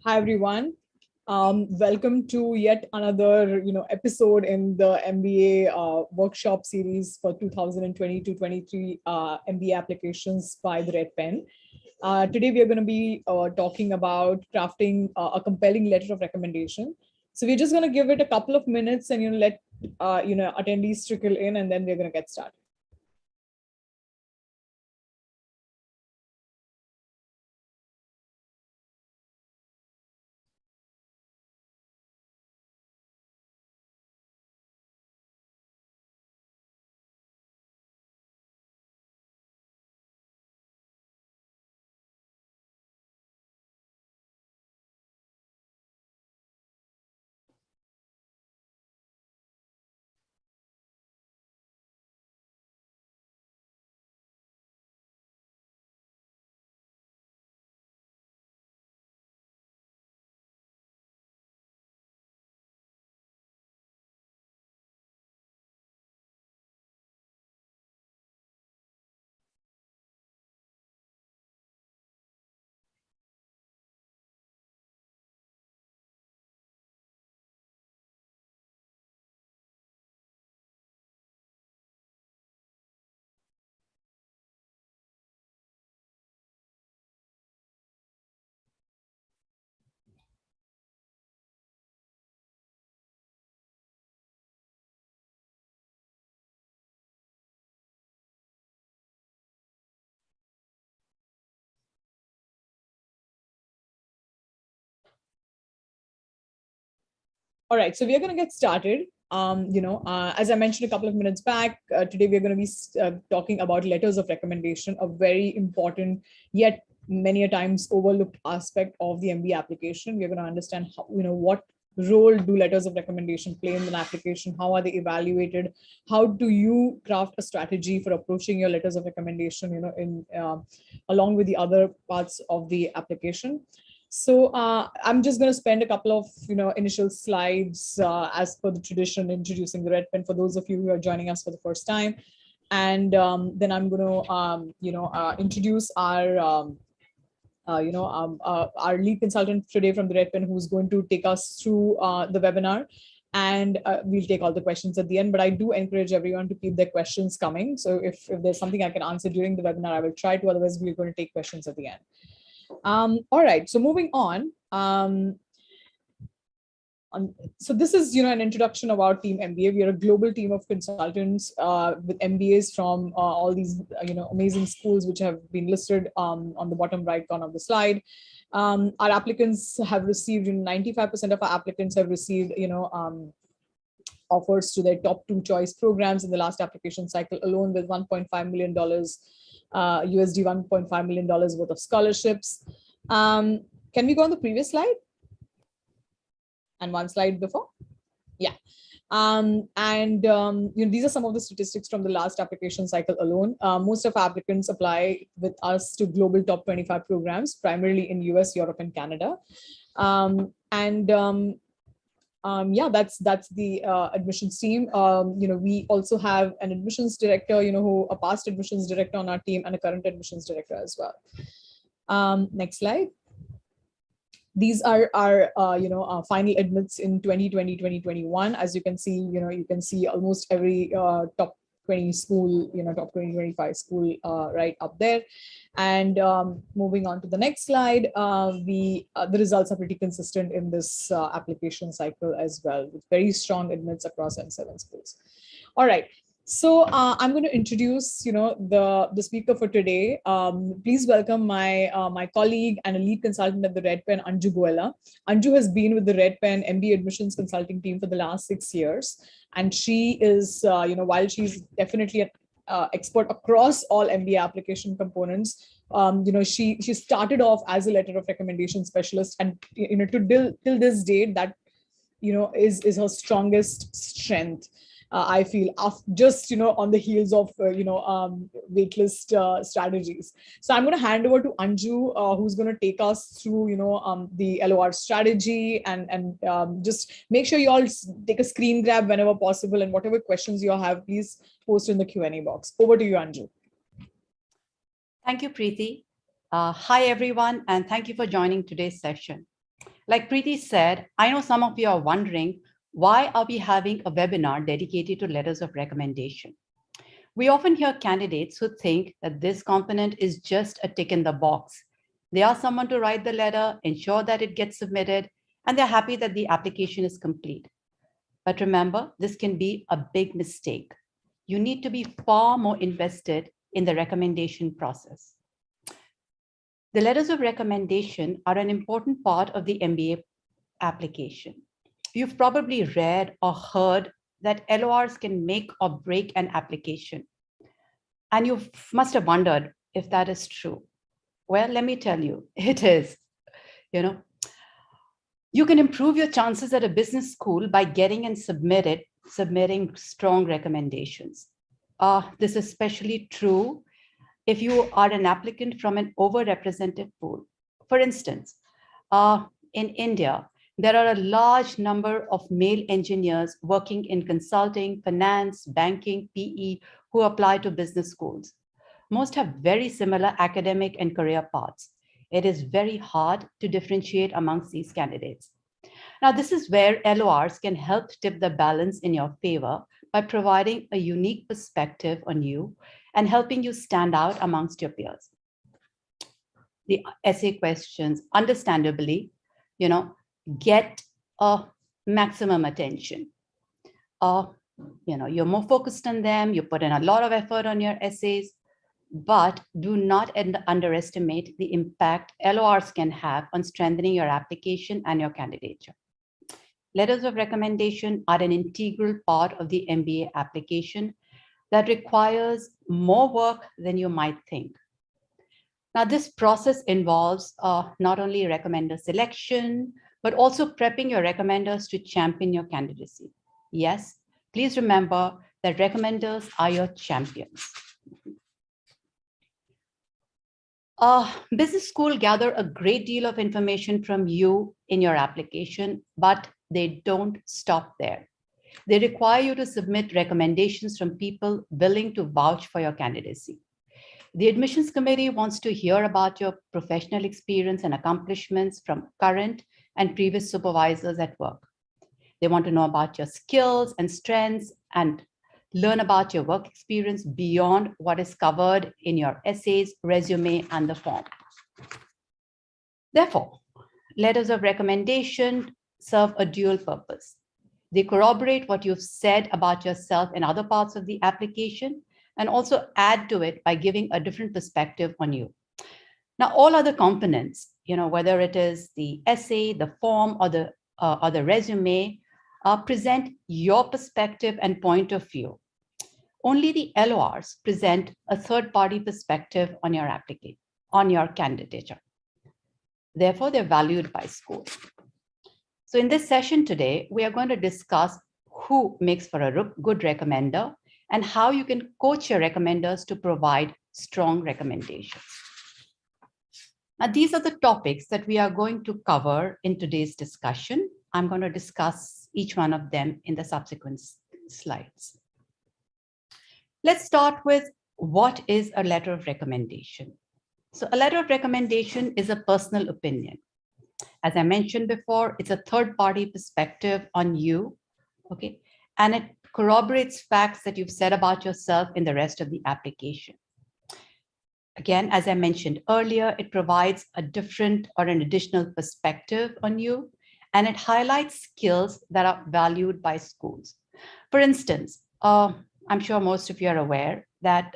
Hi everyone. Welcome to yet another episode in the MBA workshop series for 2022-23 MBA applications by the Red Pen. Today we are going to be talking about crafting a compelling letter of recommendation. So we're just going to give it a couple of minutes and let attendees trickle in, and then we're going to get started. All right, so we are going to get started. As I mentioned a couple of minutes back, today we're going to be talking about letters of recommendation, a very important yet many a times overlooked aspect of the MBA application. We're going to understand how, what role do letters of recommendation play in an application? How are they evaluated? How do you craft a strategy for approaching your letters of recommendation, along with the other parts of the application? So I'm just going to spend a couple of initial slides as per the tradition, introducing the Red Pen for those of you who are joining us for the first time, and then I'm going to introduce our our lead consultant today from the Red Pen, who's going to take us through the webinar. And we'll take all the questions at the end, but I do encourage everyone to keep their questions coming. So if there's something I can answer during the webinar, I will try to. Otherwise, we're going to take questions at the end. All right, so moving on. So this is, an introduction of our team MBA. We are a global team of consultants with MBAs from all these, amazing schools which have been listed on the bottom right corner of the slide. Our applicants have received, 95% of our applicants have received, offers to their top 2 choice programs in the last application cycle alone, with $1.5 million USD $1.5 million worth of scholarships. Can we go on the previous slide? And one slide before? Yeah. These are some of the statistics from the last application cycle alone. Most of applicants apply with us to global top 25 programs, primarily in US, Europe, and Canada. That's the admissions team. We also have an admissions director, who a past admissions director on our team, and a current admissions director as well. Next slide. These are our final admits in 2020, 2021. As you can see, you can see almost every top 20 school, top 20, 25 school right up there. And moving on to the next slide, the results are pretty consistent in this application cycle as well, with very strong admits across M7 schools. All right. So I'm going to introduce, the speaker for today. Please welcome my colleague and a lead consultant at the Red Pen, Anju Goela. Anju has been with the Red Pen MBA admissions consulting team for the last 6 years, and she is, while she's definitely an expert across all MBA application components, she started off as a letter of recommendation specialist, and till this date, that is her strongest strength. I feel, just on the heels of waitlist strategies. So I'm going to hand over to Anju, who's going to take us through the LOR strategy, and just make sure you all take a screen grab whenever possible, and whatever questions you have, please post in the Q&A box. Over to you, Anju. Thank you, Preeti. Hi everyone, and thank you for joining today's session. Like Preeti said, I know some of you are wondering, why are we having a webinar dedicated to letters of recommendation? We often hear candidates who think that this component is just a tick in the box. They ask someone to write the letter, ensure that it gets submitted, and they're happy that the application is complete. But remember, this can be a big mistake. You need to be far more invested in the recommendation process. The letters of recommendation are an important part of the MBA application. You've probably read or heard that LORs can make or break an application. And you must have wondered if that is true. Well, let me tell you, it is. You can improve your chances at a business school by getting and submitting strong recommendations. This is especially true if you are an applicant from an overrepresented pool. For instance, in India, there are a large number of male engineers working in consulting, finance, banking, PE, who apply to business schools. Most have very similar academic and career paths. It is very hard to differentiate amongst these candidates. Now, this is where LORs can help tip the balance in your favor by providing a unique perspective on you and helping you stand out amongst your peers. The essay questions, understandably, get a maximum attention. You're more focused on them, you put in a lot of effort on your essays, but do not underestimate the impact LORs can have on strengthening your application and your candidature. Letters of recommendation are an integral part of the MBA application that requires more work than you might think. Now, this process involves not only recommender selection, but also prepping your recommenders to champion your candidacy. Yes, please remember that recommenders are your champions. Business school gather a great deal of information from you in your application, but they don't stop there. They require you to submit recommendations from people willing to vouch for your candidacy. The admissions committee wants to hear about your professional experience and accomplishments from current and previous supervisors at work. They want to know about your skills and strengths and learn about your work experience beyond what is covered in your essays, resume, and the form. Therefore, letters of recommendation serve a dual purpose. They corroborate what you've said about yourself in other parts of the application and also add to it by giving a different perspective on you. Now, all other components, whether it is the essay, the form, or the resume, present your perspective and point of view. Only the LORs present a third-party perspective on your candidature. Therefore, they're valued by schools. So in this session today, we are going to discuss who makes for a good recommender and how you can coach your recommenders to provide strong recommendations. Now, these are the topics that we are going to cover in today's discussion. I'm going to discuss each one of them in the subsequent slides. Let's start with what is a letter of recommendation. So a letter of recommendation is a personal opinion. As I mentioned before, it's a third-party perspective on you, okay? And it corroborates facts that you've said about yourself in the rest of the application. Again, as I mentioned earlier, it provides a different or an additional perspective on you, and it highlights skills that are valued by schools. For instance, I'm sure most of you are aware that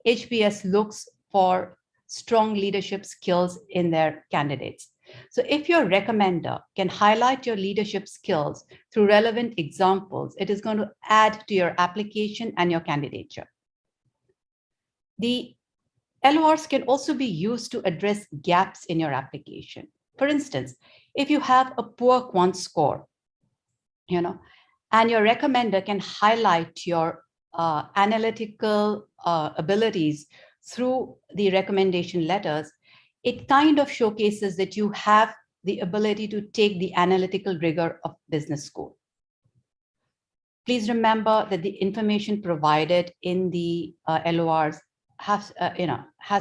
HBS looks for strong leadership skills in their candidates. So if your recommender can highlight your leadership skills through relevant examples, it is going to add to your application and your candidature. The LORs can also be used to address gaps in your application. For instance, if you have a poor quant score, and your recommender can highlight your analytical abilities through the recommendation letters, it kind of showcases that you have the ability to take the analytical rigor of business school. Please remember that the information provided in the LORs has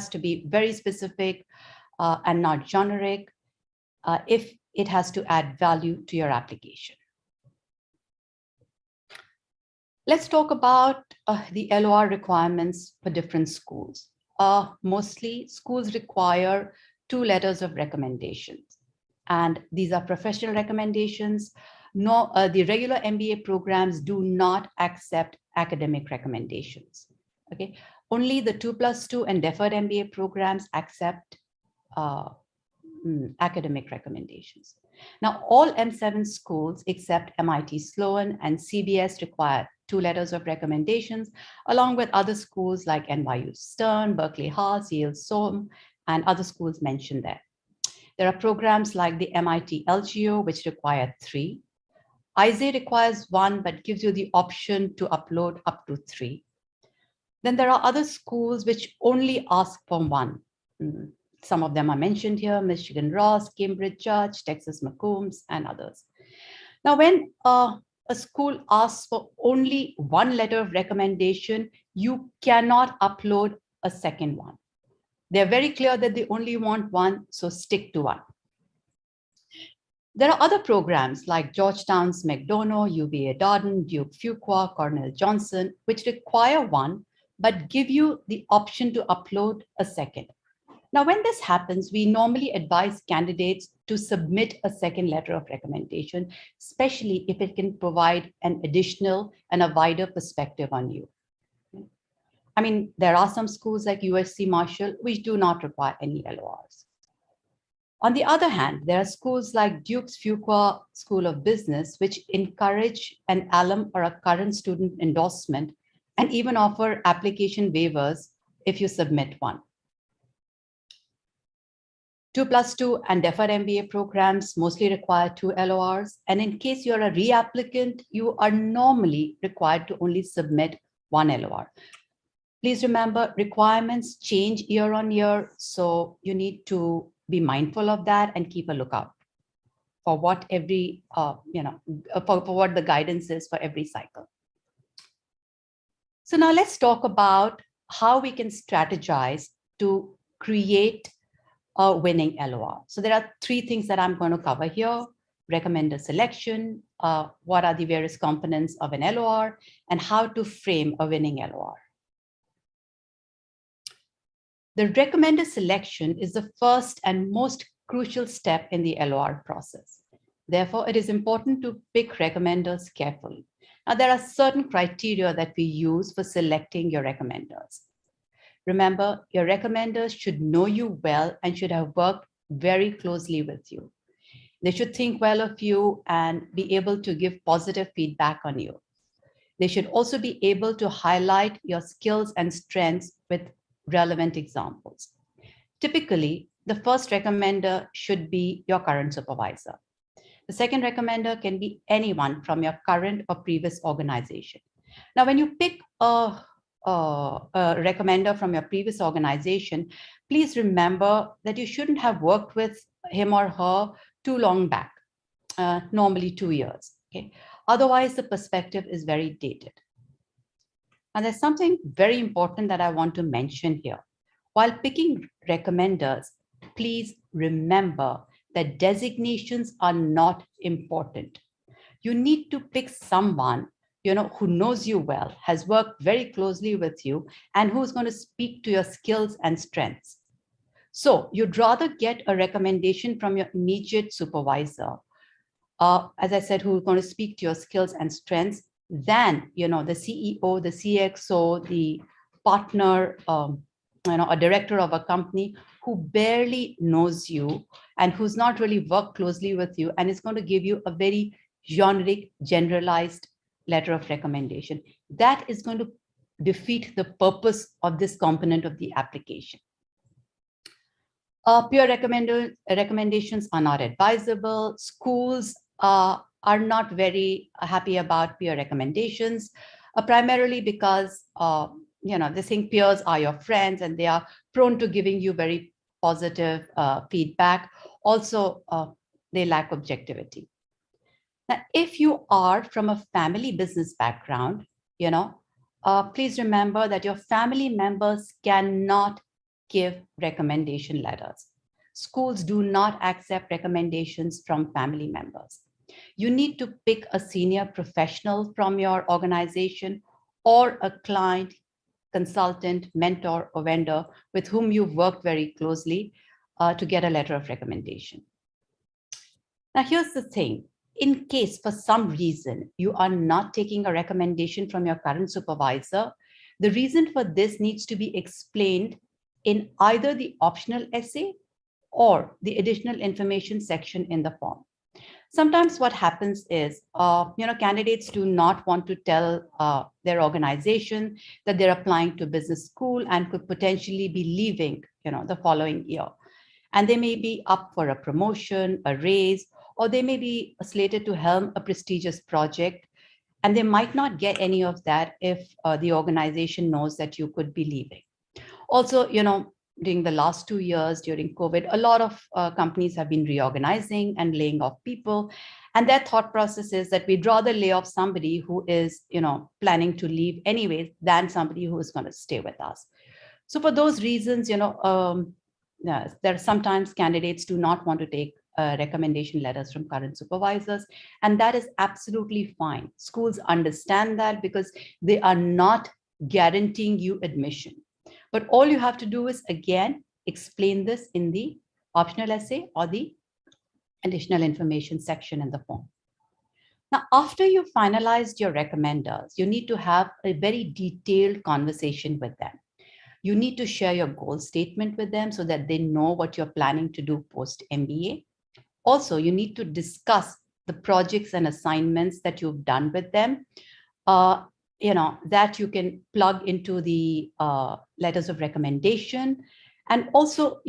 to be very specific and not generic. If it has to add value to your application. Let's talk about the LOR requirements for different schools. Mostly schools require 2 letters of recommendations, and these are professional recommendations. No, the regular MBA programs do not accept academic recommendations. Okay, only the 2+2 and deferred MBA programs accept academic recommendations. Now, all M7 schools except MIT Sloan and CBS require 2 letters of recommendations, along with other schools like NYU Stern, Berkeley Haas, Yale Sohm, and other schools mentioned there. There are programs like the MIT LGO, which require 3. ISA requires 1, but gives you the option to upload up to 3. Then there are other schools which only ask for 1. Some of them are mentioned here: Michigan Ross, Cambridge Judge, Texas McCombs, and others. Now, when a school asks for only 1 letter of recommendation, you cannot upload a second one. They're very clear that they only want 1, so stick to 1. There are other programs like Georgetown's McDonough, UVA Darden, Duke Fuqua, Cornell Johnson, which require 1, but give you the option to upload a second. Now, when this happens, we normally advise candidates to submit a second letter of recommendation, especially if it can provide an additional and a wider perspective on you. I mean, there are some schools like USC Marshall, which do not require any LORs. On the other hand, there are schools like Duke's Fuqua School of Business, which encourage an alum or a current student endorsement and even offer application waivers if you submit 1. 2+2 and deferred MBA programs mostly require 2 LORs. And in case you're a reapplicant, you are normally required to only submit 1 LOR. Please remember, requirements change year on year, so you need to be mindful of that and keep a lookout for what every, for what the guidance is for every cycle. So now let's talk about how we can strategize to create a winning LOR. So there are 3 things that I'm going to cover here: recommender selection, what are the various components of an LOR, and how to frame a winning LOR. The recommender selection is the first and most crucial step in the LOR process. Therefore, it is important to pick recommenders carefully. Now, there are certain criteria that we use for selecting your recommenders. Remember, your recommenders should know you well and should have worked very closely with you. They should think well of you and be able to give positive feedback on you. They should also be able to highlight your skills and strengths with relevant examples. Typically, the first recommender should be your current supervisor. The second recommender can be anyone from your current or previous organization. Now, when you pick a recommender from your previous organization, please remember that you shouldn't have worked with him or her too long back, normally 2 years. Okay? Otherwise, the perspective is very dated. And there's something very important that I want to mention here. While picking recommenders, please remember that designations are not important. You need to pick someone who knows you well, has worked very closely with you, and who's going to speak to your skills and strengths. So you'd rather get a recommendation from your immediate supervisor, as I said, who's going to speak to your skills and strengths, than the CEO, the CXO, the partner, a director of a company who barely knows you and who's not really worked closely with you and is going to give you a very generic, generalized letter of recommendation. That is going to defeat the purpose of this component of the application. Peer recommendations are not advisable. Schools are not very happy about peer recommendations, primarily because they think peers are your friends and they are prone to giving you very positive feedback. Also, they lack objectivity. Now, if you are from a family business background, please remember that your family members cannot give recommendation letters. schools do not accept recommendations from family members. You need to pick a senior professional from your organization or a client, consultant, mentor, or vendor with whom you've worked very closely to get a letter of recommendation. Now, here's the thing. In case for some reason you are not taking a recommendation from your current supervisor, the reason for this needs to be explained in either the optional essay or the additional information section in the form. Sometimes what happens is, candidates do not want to tell their organization that they're applying to business school and could potentially be leaving, the following year. And they may be up for a promotion, a raise, or they may be slated to helm a prestigious project. And they might not get any of that if the organization knows that you could be leaving. Also, during the last 2 years during COVID, a lot of companies have been reorganizing and laying off people. And their thought process is that we'd rather lay off somebody who is, planning to leave anyways than somebody who is going to stay with us. So for those reasons, there are sometimes candidates do not want to take recommendation letters from current supervisors. And that is absolutely fine. Schools understand that because they are not guaranteeing you admission. But all you have to do is, again, explain this in the optional essay or the additional information section in the form. Now, after you've finalized your recommenders, you need to have a very detailed conversation with them. You need to share your goal statement with them so that they know what you're planning to do post MBA. Also, you need to discuss the projects and assignments that you've done with them, that you can plug into the letters of recommendation, and also,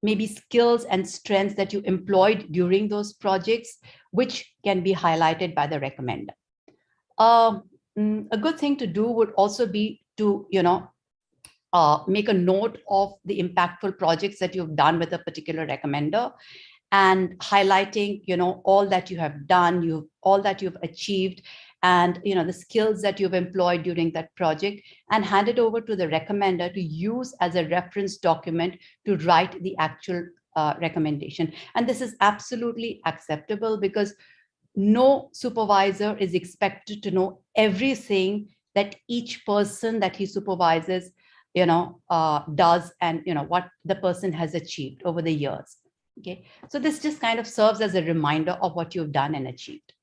maybe skills and strengths that you employed during those projects, which can be highlighted by the recommender. A good thing to do would also be to, make a note of the impactful projects that you've done with a particular recommender, and highlighting, all that you have done, all that you've achieved, and the skills that you've employed during that project, and hand it over to the recommender to use as a reference document to write the actual recommendation. And this is absolutely acceptable because no supervisor is expected to know everything that each person that he supervises, does, and what the person has achieved over the years. Okay, so this just kind of serves as a reminder of what you've done and achieved.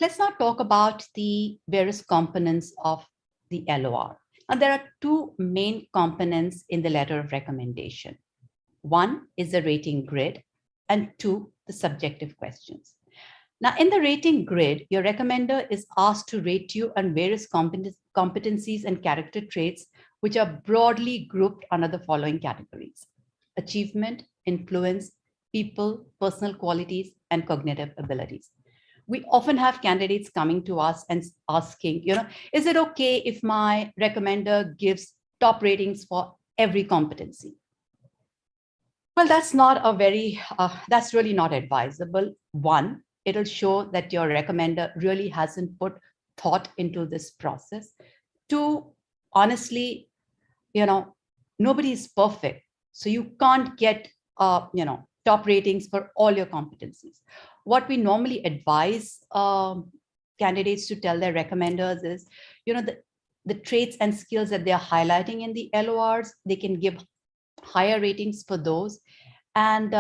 Let's now talk about the various components of the LOR. Now, there are two main components in the letter of recommendation. One is the rating grid, and two, the subjective questions. Now, in the rating grid, your recommender is asked to rate you on various competencies and character traits, which are broadly grouped under the following categories: achievement, influence, people, personal qualities, and cognitive abilities. We often have candidates coming to us and asking, is it okay if my recommender gives top ratings for every competency? Well, that's really not advisable. One, it'll show that your recommender really hasn't put thought into this process. Two, honestly, nobody is perfect. So you can't get, top ratings for all your competencies. What we normally advise candidates to tell their recommenders is, the traits and skills that they're highlighting in the LORs, they can give higher ratings for those. And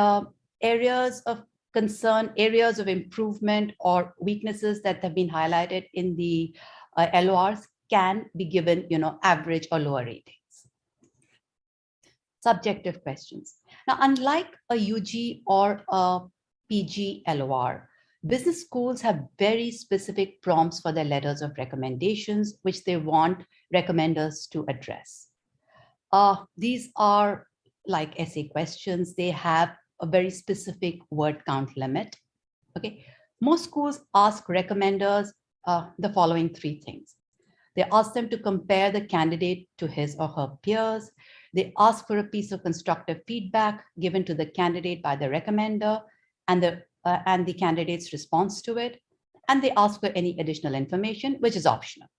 areas of concern, areas of improvement, or weaknesses that have been highlighted in the LORs can be given, average or lower ratings. Subjective questions. Now, unlike a UG or a PG LOR, business schools have very specific prompts for their letters of recommendations, which they want recommenders to address. These are like essay questions. They have a very specific word count limit. Okay, most schools ask recommenders the following three things. They ask them to compare the candidate to his or her peers. They ask for a piece of constructive feedback given to the candidate by the recommender and the candidate's response to it. And they ask for any additional information, which is optional.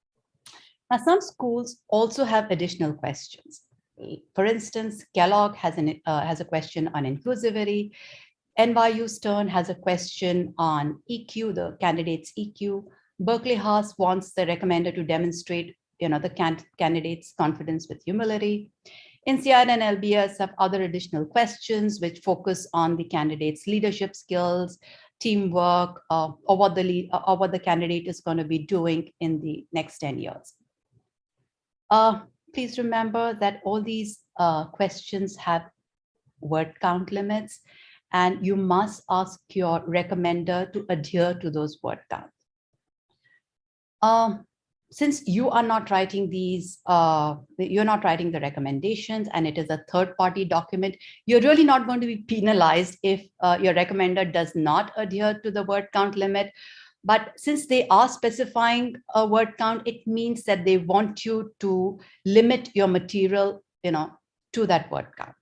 Now, some schools also have additional questions. For instance, Kellogg has a question on inclusivity. NYU Stern has a question on EQ, the candidate's EQ. Berkeley Haas wants the recommender to demonstrate, the candidate's confidence with humility. INSEAD and LBS have other additional questions which focus on the candidate's leadership skills, teamwork, or what the candidate is going to be doing in the next 10 years. Please remember that all these questions have word count limits, and you must ask your recommender to adhere to those word counts. Since you are not writing these, you're not writing the recommendations, and it is a third-party document, you're really not going to be penalized if your recommender does not adhere to the word count limit. But since they are specifying a word count, it means that they want you to limit your material, to that word count.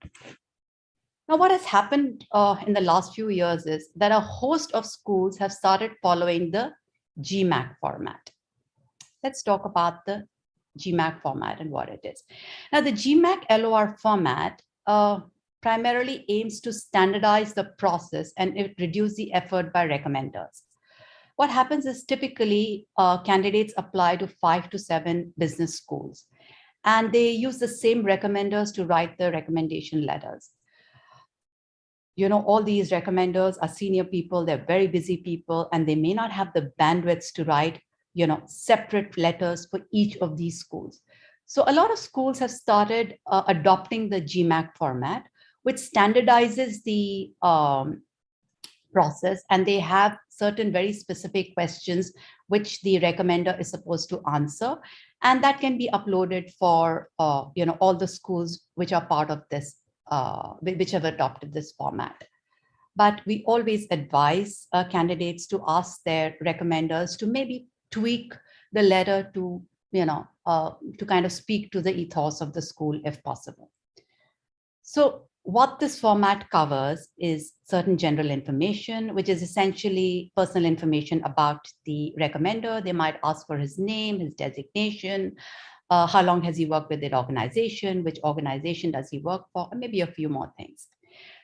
Now, what has happened in the last few years is that a host of schools have started following the GMAC format. Let's talk about the GMAC format and what it is. Now, the GMAC LOR format primarily aims to standardize the process and it reduce the effort by recommenders. What happens is typically candidates apply to 5 to 7 business schools, and they use the same recommenders to write the recommendation letters. All these recommenders are senior people, they're very busy people, and they may not have the bandwidth to write, separate letters for each of these schools. So a lot of schools have started adopting the GMAC format, which standardizes the process, and they have certain very specific questions which the recommender is supposed to answer, and that can be uploaded for all the schools which are part of this, which have adopted this format. But we always advise candidates to ask their recommenders to maybe tweak the letter to kind of speak to the ethos of the school if possible. So what this format covers is certain general information, which is essentially personal information about the recommender. They might ask for his name, his designation, how long has he worked with that organization, which organization does he work for, and maybe a few more things.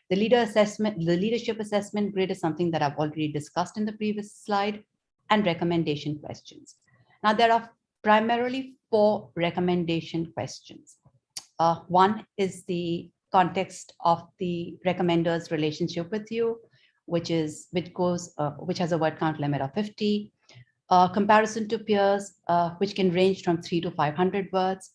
The leadership assessment grid is something that I've already discussed in the previous slide, and recommendation questions. Now, there are primarily 4 recommendation questions. One is the context of the recommender's relationship with you, which has a word count limit of 50. Comparison to peers, which can range from 300 to 500 words.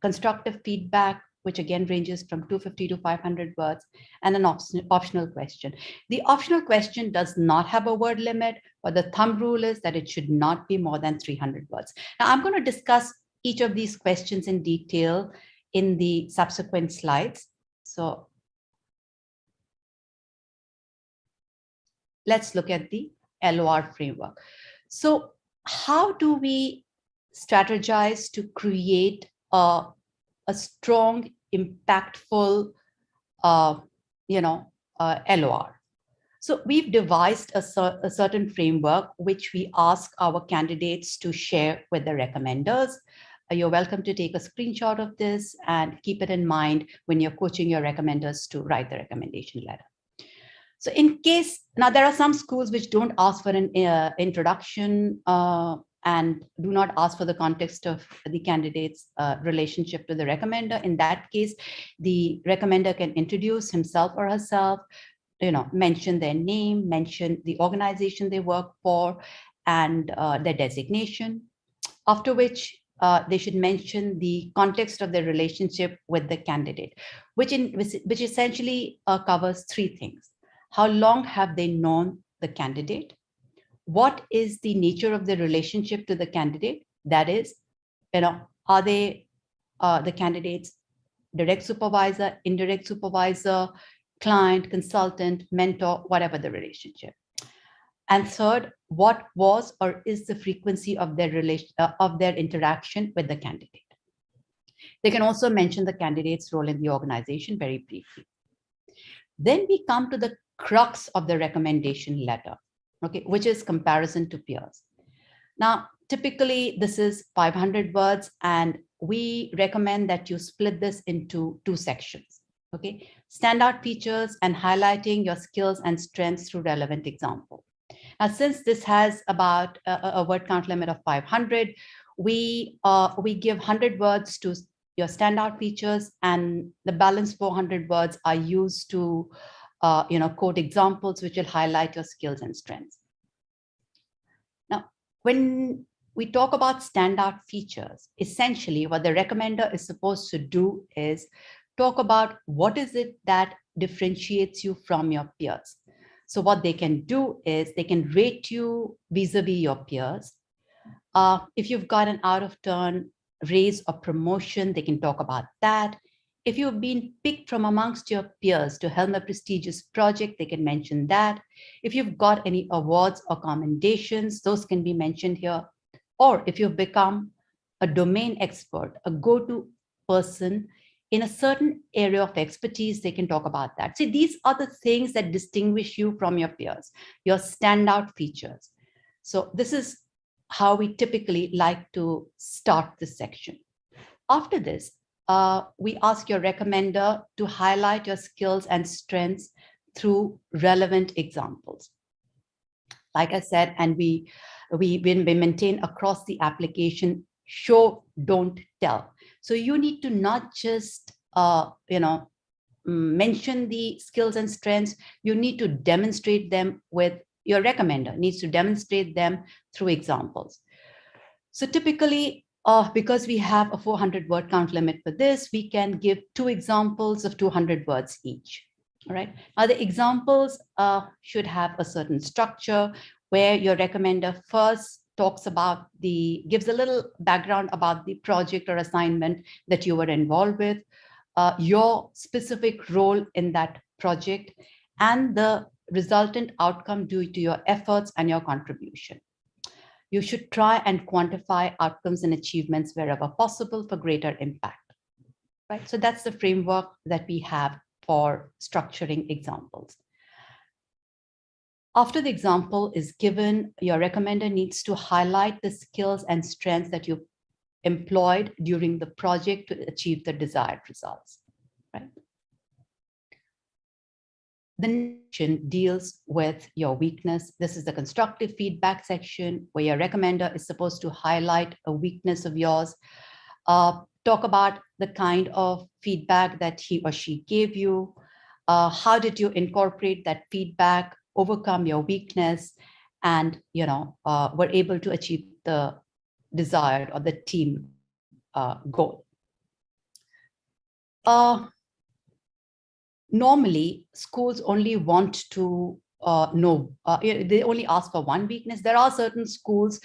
Constructive feedback, which again ranges from 250 to 500 words, and an optional question. The optional question does not have a word limit, but the thumb rule is that it should not be more than 300 words. Now, I'm going to discuss each of these questions in detail in the subsequent slides. So let's look at the LOR framework. So how do we strategize to create a strong, impactful, LOR? So we've devised a certain framework which we ask our candidates to share with the recommenders. You're welcome to take a screenshot of this and keep it in mind when you're coaching your recommenders to write the recommendation letter. So now there are some schools which don't ask for an introduction and do not ask for the context of the candidate's relationship to the recommender. In that case, the recommender can introduce himself or herself, mention their name, mention the organization they work for, and their designation, after which they should mention the context of their relationship with the candidate, which essentially covers 3 things. How long have they known the candidate? What is the nature of the relationship to the candidate? That is, are they the candidate's direct supervisor, indirect supervisor, client, consultant, mentor, whatever the relationship? And third, what was or is the frequency of their interaction with the candidate? They can also mention the candidate's role in the organization very briefly. Then we come to the crux of the recommendation letter, which is comparison to peers. Now, typically this is 500 words, and we recommend that you split this into 2 sections. Okay, standout features and highlighting your skills and strengths through relevant example. Now, since this has about a word count limit of 500, we give 100 words to your standout features, and the balance 400 words are used to quote examples which will highlight your skills and strengths. Now, when we talk about standout features, essentially what the recommender is supposed to do is talk about what is it that differentiates you from your peers. So what they can do is they can rate you vis-a-vis your peers. If you've got an out of turn raise or promotion, they can talk about that. If you've been picked from amongst your peers to helm a prestigious project, they can mention that. If you've got any awards or commendations, those can be mentioned here. Or if you've become a domain expert, a go-to person in a certain area of expertise, they can talk about that. See, these are the things that distinguish you from your peers, your standout features. So this is how we typically like to start this section. After this, we ask your recommender to highlight your skills and strengths through relevant examples. Like I said, and we maintain across the application, show, don't tell. So you need to not just mention the skills and strengths, you need to demonstrate them with your recommender, needs to demonstrate them through examples. So typically, because we have a 400 word count limit for this, we can give 2 examples of 200 words each. All right. Now the examples should have a certain structure where your recommender first talks about gives a little background about the project or assignment that you were involved with, your specific role in that project, and the resultant outcome due to your efforts and your contribution. You should try and quantify outcomes and achievements wherever possible for greater impact. Right? So that's the framework that we have for structuring examples. After the example is given, your recommender needs to highlight the skills and strengths that you've employed during the project to achieve the desired results. Right? The next section deals with your weakness. This is the constructive feedback section where your recommender is supposed to highlight a weakness of yours, talk about the kind of feedback that he or she gave you, how did you incorporate that feedback, overcome your weakness, and were able to achieve the desired or the team goal. Normally, schools only want to know, they only ask for one weakness. There are certain schools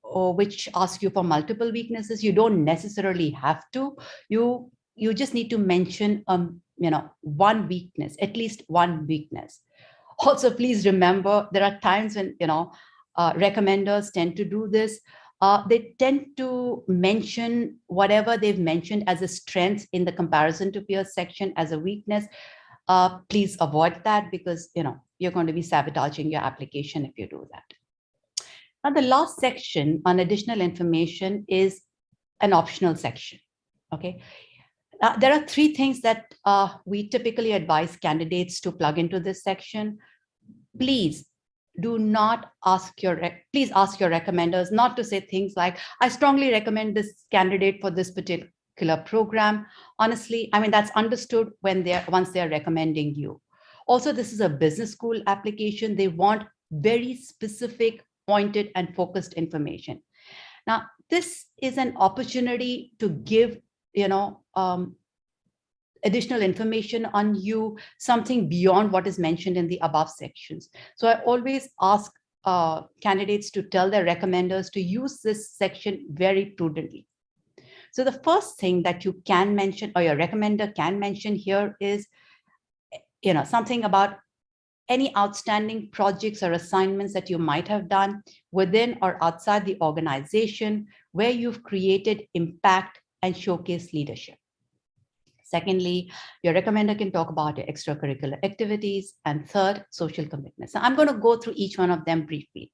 which ask you for multiple weaknesses. You don't necessarily have to. You just need to mention one weakness, at least one weakness. Also, please remember, there are times when recommenders tend to do this. They tend to mention whatever they've mentioned as a strength in the comparison to peers section as a weakness. Please avoid that, because you're going to be sabotaging your application if you do that. Now, the last section on additional information is an optional section. Okay. There are 3 things that we typically advise candidates to plug into this section. Please do not ask please ask your recommenders not to say things like, I strongly recommend this candidate for this particular program. Honestly, I mean, that's understood once they're recommending you. Also, this is a business school application. They want very specific, pointed, and focused information. Now, this is an opportunity to give, additional information on you, something beyond what is mentioned in the above sections. So I always ask candidates to tell their recommenders to use this section very prudently. So the first thing that you can mention, or your recommender can mention here, is something about any outstanding projects or assignments that you might have done within or outside the organization where you've created impact and showcased leadership. Secondly, your recommender can talk about your extracurricular activities. And third, social commitments. So I'm going to go through each one of them briefly.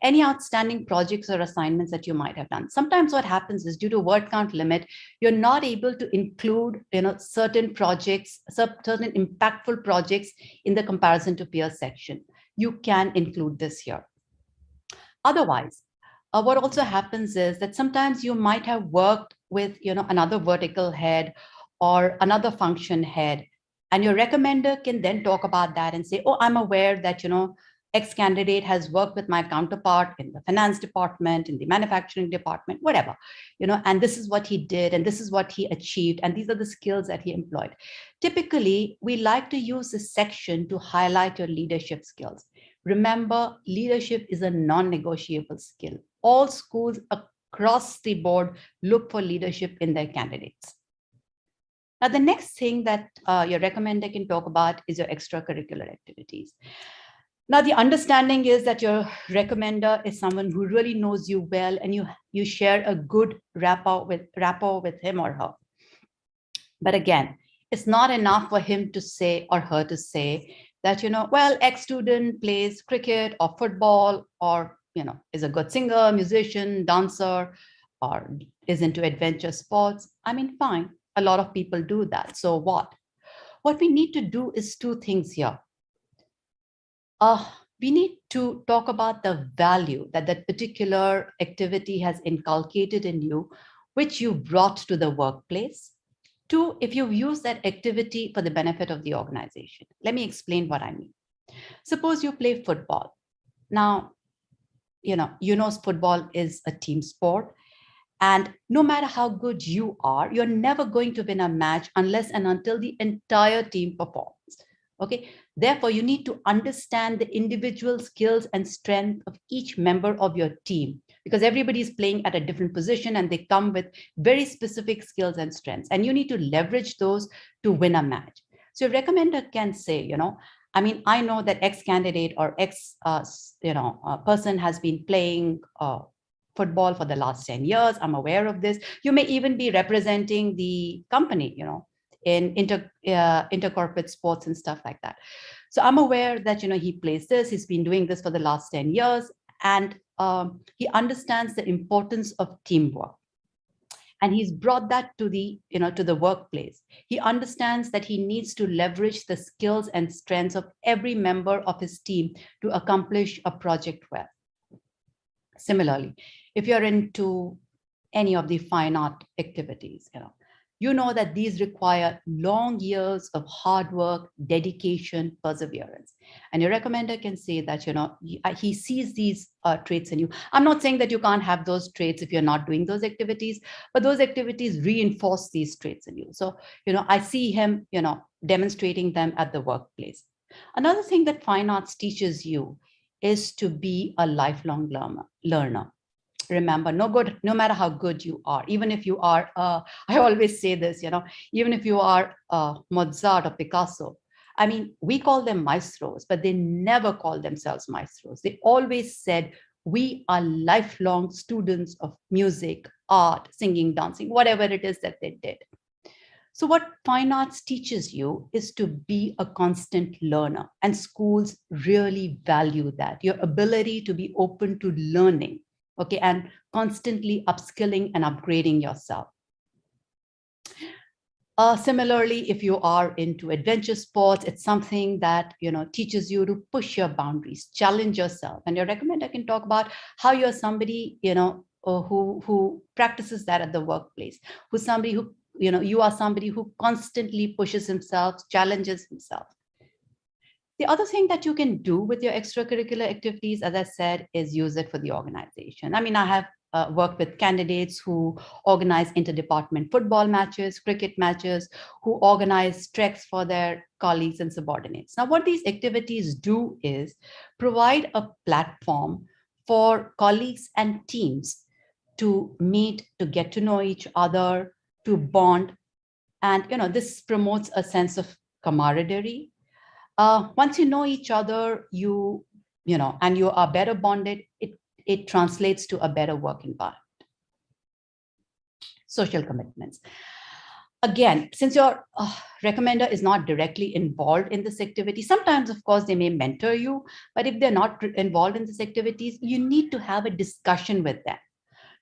any outstanding projects or assignments that you might have done. Sometimes what happens is due to word count limit, you're not able to include certain projects, certain impactful projects in the comparison to peers section. You can include this here. Otherwise, what also happens is that sometimes you might have worked with another vertical head or another function head, and your recommender can then talk about that and say, oh, I'm aware that X candidate has worked with my counterpart in the finance department, in the manufacturing department, whatever, and this is what he did, and this is what he achieved, and these are the skills that he employed. Typically, we like to use this section to highlight your leadership skills. Remember, leadership is a non-negotiable skill. All schools across the board look for leadership in their candidates. Now, the next thing that your recommender can talk about is your extracurricular activities. Now, the understanding is that your recommender is someone who really knows you well, and you share a good rapport with him or her. But again, it's not enough for him to say or her to say that, well, X student plays cricket or football, or, is a good singer, musician, dancer, or is into adventure sports. I mean, fine. A lot of people do that. So what? What we need to do is two things here. We need to talk about the value that that particular activity has inculcated in you, which you brought to the workplace. Two, if you've used that activity for the benefit of the organization. Let me explain what I mean. Suppose you play football. Now, football is a team sport. And no matter how good you are, you're never going to win a match unless and until the entire team performs. Okay. Therefore, you need to understand the individual skills and strength of each member of your team, because everybody is playing at a different position and they come with very specific skills and strengths. And you need to leverage those to win a match. So your recommender can say, I know that X candidate or X, person has been playing football for the last 10 years. I'm aware of this. You may even be representing the company, in intercorporate sports and stuff like that. So I'm aware that, he plays this, he's been doing this for the last 10 years, and he understands the importance of teamwork. And he's brought that to the workplace. He understands that he needs to leverage the skills and strengths of every member of his team to accomplish a project well. Similarly, if you're into any of the fine art activities, you know that these require long years of hard work, dedication, perseverance. And your recommender can say that, he sees these traits in you. I'm not saying that you can't have those traits if you're not doing those activities, but those activities reinforce these traits in you. So, I see him, demonstrating them at the workplace. Another thing that fine arts teaches you is to be a lifelong learner. Remember, no matter how good you are, even if you are, I always say this, even if you are Mozart or Picasso, we call them maestros, but they never call themselves maestros. They always said, we are lifelong students of music, art, singing, dancing, whatever it is that they did. So what fine arts teaches you is to be a constant learner, and schools really value that, your ability to be open to learning. Okay, and constantly upskilling and upgrading yourself. Similarly, if you are into adventure sports, it's something that teaches you to push your boundaries, challenge yourself. And your recommender can talk about how you're somebody who practices that at the workplace, who's somebody who you are somebody who constantly pushes himself, challenges himself. The other thing that you can do with your extracurricular activities, as I said, is use it for the organization. I have worked with candidates who organize interdepartment football matches, cricket matches, who organize treks for their colleagues and subordinates. Now, what these activities do is provide a platform for colleagues and teams to meet, to get to know each other, to bond. And, this promotes a sense of camaraderie. Once you know each other, and you are better bonded, it translates to a better work environment. Social commitments. again, since your recommender is not directly involved in this activity, sometimes, of course, they may mentor you, but if they're not involved in these activities, you need to have a discussion with them,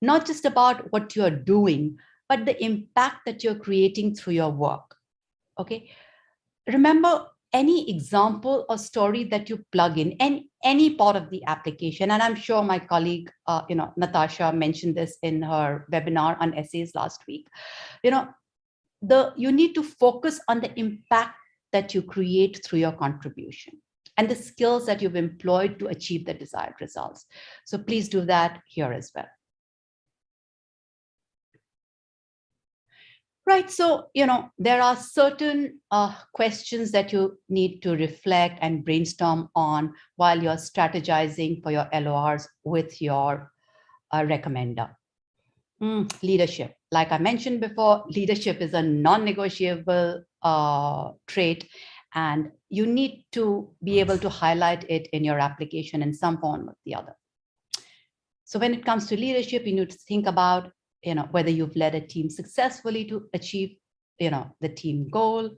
not just about what you're doing, but the impact that you're creating through your work. Okay. Remember, any example or story that you plug in any part of the application, and I'm sure my colleague, Natasha mentioned this in her webinar on essays last week, you need to focus on the impact that you create through your contribution and the skills that you've employed to achieve the desired results. So please do that here as well. Right, so, there are certain questions that you need to reflect and brainstorm on while you're strategizing for your LORs with your recommender. Leadership. Like I mentioned before, leadership is a non-negotiable trait, and you need to be able to highlight it in your application in some form or the other. So when it comes to leadership, you need to think about whether you've led a team successfully to achieve, the team goal.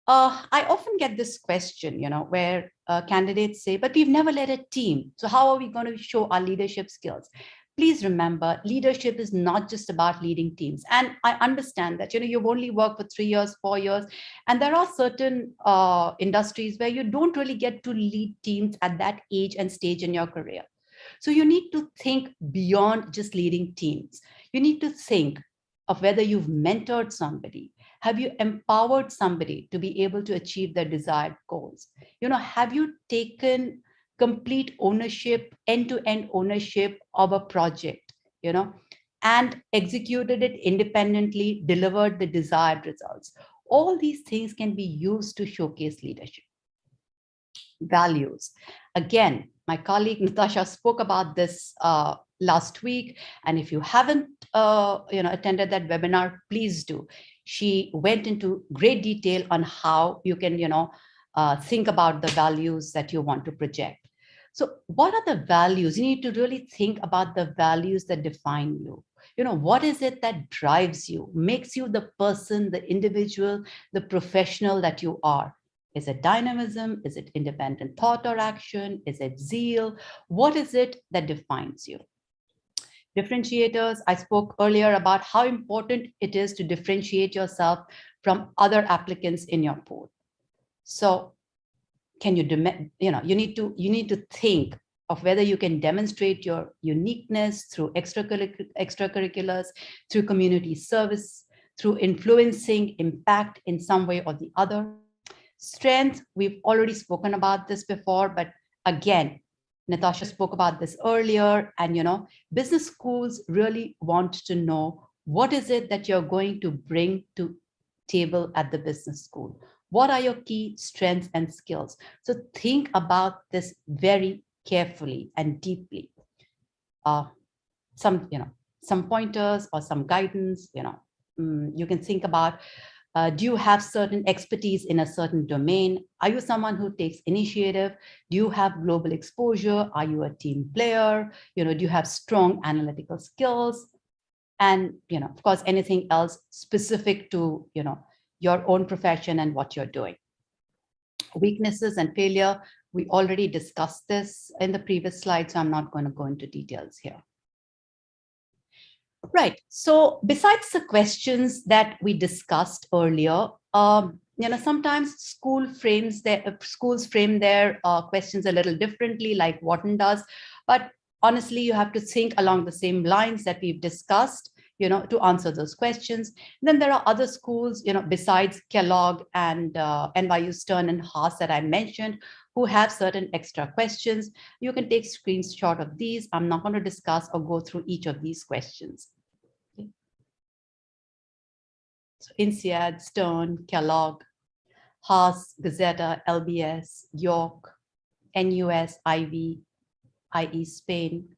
I often get this question, where candidates say, but we've never led a team. So how are we going to show our leadership skills? Please remember, leadership is not just about leading teams. And I understand that, you've only worked for 3 years, 4 years, and there are certain industries where you don't really get to lead teams at that age and stage in your career. So you need to think beyond just leading teams. You need to think of whether you've mentored somebody. Have you empowered somebody to be able to achieve their desired goals? Have you taken complete ownership, end-to-end ownership of a project, and executed it independently, delivered the desired results? All these things can be used to showcase leadership. Values. Again, my colleague Natasha spoke about this last week, and if you haven't attended that webinar, please do. She went into great detail on how you can think about the values that you want to project. So what are the values? You need to really think about the values that define you. What is it that drives you, makes you the person, the individual, the professional that you are? Is it dynamism? Is it independent thought or action? Is it zeal? What is it that defines you? Differentiators. I spoke earlier about how important it is to differentiate yourself from other applicants in your pool. So can you need to think of whether you can demonstrate your uniqueness through extracurriculars, through community service, through influencing impact in some way or the other. Strength, we've already spoken about this before, but again, Natasha spoke about this earlier, and business schools really want to know what is it that you're going to bring to table at the business school. What are your key strengths and skills? So think about this very carefully and deeply. Some pointers or some guidance, you can think about, do you have certain expertise in a certain domain? Are you someone who takes initiative? Do you have global exposure? Are you a team player? Do you have strong analytical skills? And, of course, anything else specific to, your own profession and what you're doing. Weaknesses and failure, we already discussed this in the previous slide, so I'm not going to go into details here. Right. So besides the questions that we discussed earlier, sometimes schools frame their questions a little differently, like Wharton does. But honestly, you have to think along the same lines that we've discussed, to answer those questions. And then there are other schools, besides Kellogg and NYU Stern and Haas that I mentioned, who have certain extra questions. You can take screenshot of these. I'm not going to discuss or go through each of these questions. Okay. So INSEAD, Stern, Kellogg, Haas, Gazeta, LBS, York, NUS, IE Spain.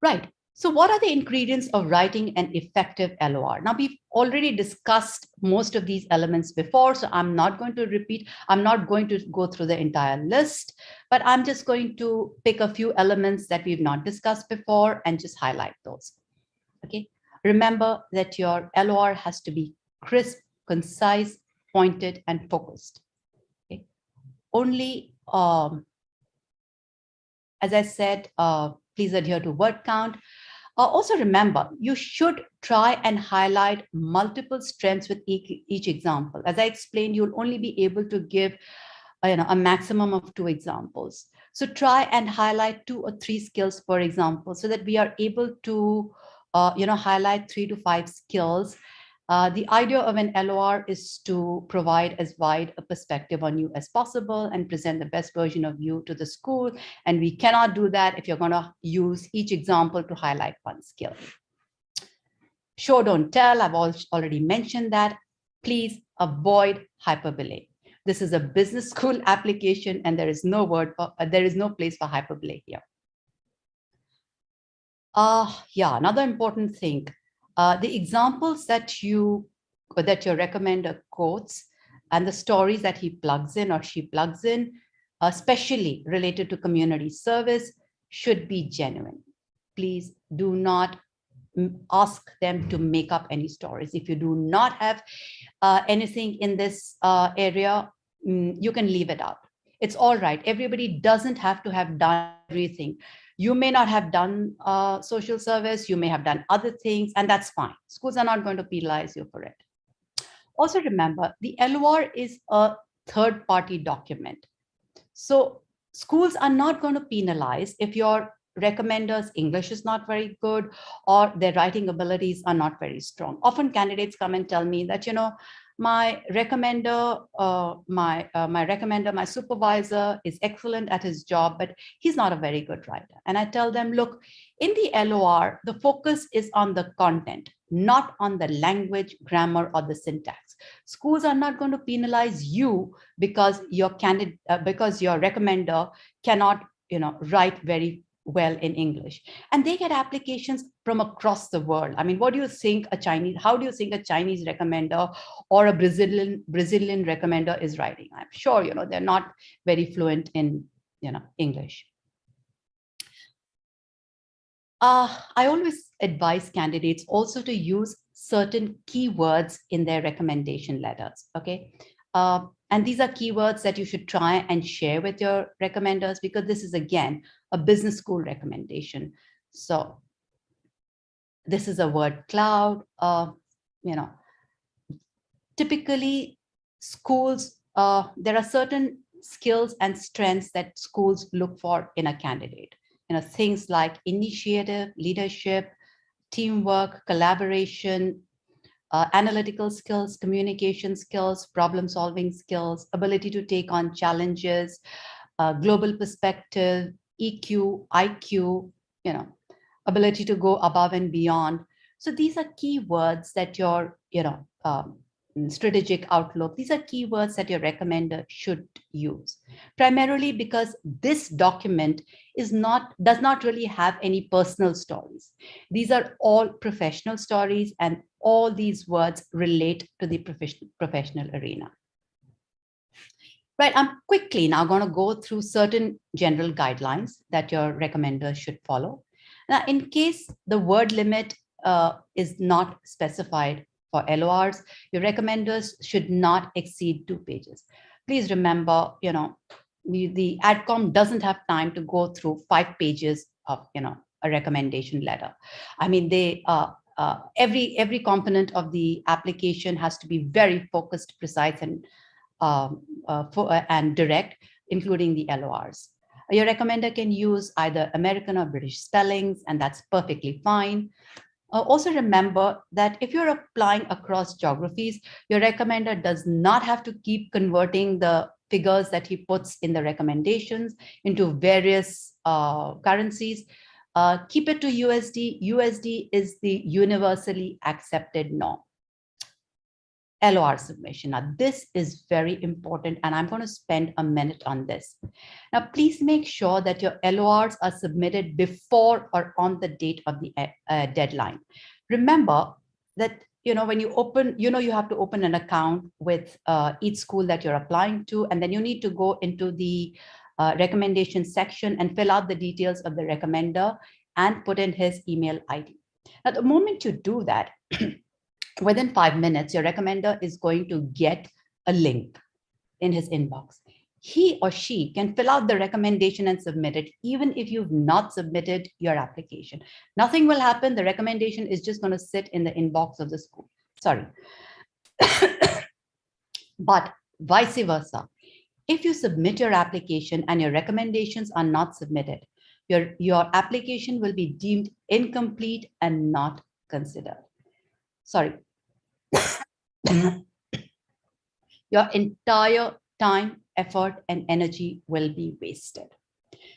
Right. So what are the ingredients of writing an effective LOR? Now, we've already discussed most of these elements before, so I'm not going to repeat. I'm not going to go through the entire list, but I'm just going to pick a few elements that we've not discussed before and just highlight those. Okay. Remember that your LOR has to be crisp, concise, pointed, and focused. Okay? Only, as I said, please adhere to word count. Also remember, you should try and highlight multiple strengths with each example. As I explained, you'll only be able to give a maximum of 2 examples. So try and highlight 2 or 3 skills per example so that we are able to highlight 3 to 5 skills. The idea of an LOR is to provide as wide a perspective on you as possible and present the best version of you to the school. And we cannot do that if you're going to use each example to highlight 1 skill. Show, don't tell. I've already mentioned that. Please avoid hyperbole. This is a business school application, and there is no place for hyperbole here. Another important thing. The examples that your recommender quotes and the stories that he plugs in or she plugs in, especially related to community service, should be genuine. Please do not ask them to make up any stories. If you do not have anything in this area, you can leave it out. It's all right. Everybody doesn't have to have done everything. You may not have done social service, you may have done other things, and that's fine. Schools are not going to penalize you for it. Also remember, the LOR is a third-party document. So schools are not going to penalize if your recommender's English is not very good or their writing abilities are not very strong. Often candidates come and tell me that, my recommender, my supervisor is excellent at his job, but he's not a very good writer. And I tell them, look, in the LOR, the focus is on the content, not on the language, grammar, or the syntax. Schools are not going to penalize you because your recommender cannot, write very well in English. And they get applications from across the world. I mean, how do you think a Chinese recommender or a Brazilian recommender is writing? I'm sure, they're not very fluent in, English. I always advise candidates also to use certain keywords in their recommendation letters, okay? And these are keywords that you should try and share with your recommenders, because this is, again, a business school recommendation. So this is a word cloud. Typically schools, there are certain skills and strengths that schools look for in a candidate. Things like initiative, leadership, teamwork, collaboration, analytical skills, communication skills, problem-solving skills, ability to take on challenges, global perspective, EQ, IQ, ability to go above and beyond. So these are keywords that your, strategic outlook, these are keywords that your recommender should use, primarily because this document does not really have any personal stories. These are all professional stories, and all these words relate to the professional arena. Right, I'm quickly now going to go through certain general guidelines that your recommender should follow. Now, in case the word limit is not specified for LORs, your recommenders should not exceed 2 pages. Please remember, the AdCom doesn't have time to go through 5 pages of, a recommendation letter. I mean, they every component of the application has to be very focused, precise, and direct, including the LORs. Your recommender can use either American or British spellings, and that's perfectly fine. Also remember that if you're applying across geographies, your recommender does not have to keep converting the figures that he puts in the recommendations into various currencies. Keep it to USD. USD is the universally accepted norm. LOR submission. Now, this is very important, and I'm going to spend a minute on this. Now, please make sure that your LORs are submitted before or on the date of the deadline. Remember that, when you open, you have to open an account with each school that you're applying to, and then you need to go into the recommendation section and fill out the details of the recommender and put in his email ID. Now, the moment you do that, within 5 minutes, your recommender is going to get a link in his inbox. He or she can fill out the recommendation and submit it, even if you've not submitted your application. Nothing will happen. The recommendation is just going to sit in the inbox of the school. Sorry. But vice versa, if you submit your application and your recommendations are not submitted, your application will be deemed incomplete and not considered. Sorry. Your entire time, effort, and energy will be wasted.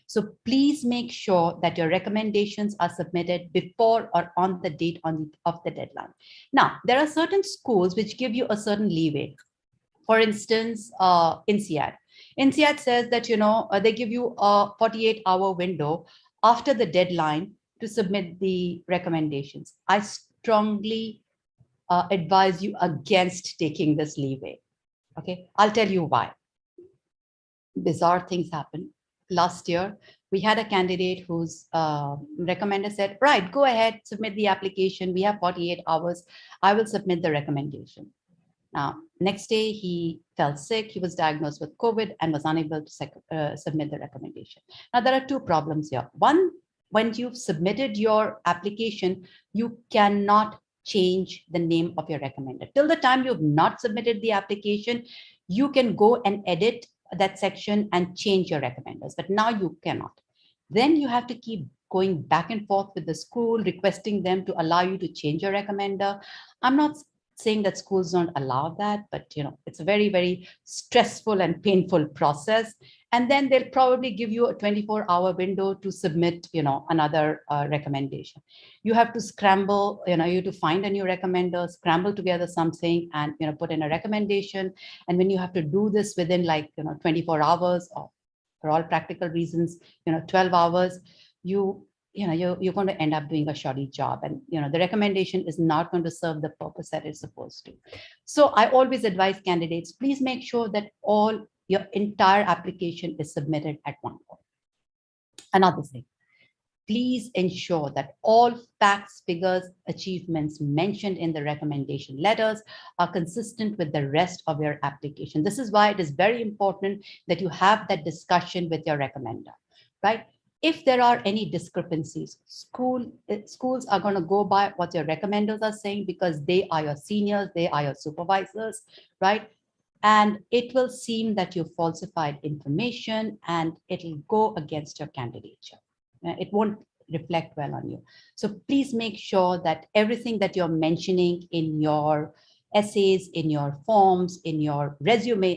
So please make sure that your recommendations are submitted before or on the date of the deadline. Now, there are certain schools which give you a certain leeway. For instance, INSEAD. INSEAD says that, they give you a 48-hour window after the deadline to submit the recommendations. I strongly advise you against taking this leeway. Okay, I'll tell you why. Bizarre things happen. Last year, we had a candidate whose recommender said, right, go ahead, submit the application. We have 48 hours. I will submit the recommendation. Now, next day, he fell sick. He was diagnosed with COVID and was unable to submit the recommendation. Now, there are two problems here. One, when you've submitted your application, you cannot change the name of your recommender. Till the time you've not submitted the application, you can go and edit that section and change your recommenders, but now you cannot. Then you have to keep going back and forth with the school, requesting them to allow you to change your recommender. I'm not saying that schools don't allow that, but it's a very, very stressful and painful process. And then they'll probably give you a 24-hour window to submit, another recommendation. You have to scramble, you have to find a new recommender, scramble together something and, put in a recommendation. And when you have to do this within 24 hours or for all practical reasons, 12 hours, you're going to end up doing a shoddy job, and the recommendation is not going to serve the purpose that it's supposed to. So I always advise candidates, please make sure that your entire application is submitted at one point. Another thing, please ensure that all facts, figures, achievements mentioned in the recommendation letters are consistent with the rest of your application. This is why it is very important that you have that discussion with your recommender, right? If there are any discrepancies, schools are going to go by what your recommenders are saying because they are your seniors, they are your supervisors, right? And it will seem that you falsified information and it'll go against your candidature. It won't reflect well on you. So please make sure that everything that you're mentioning in your essays, in your forms, in your resume,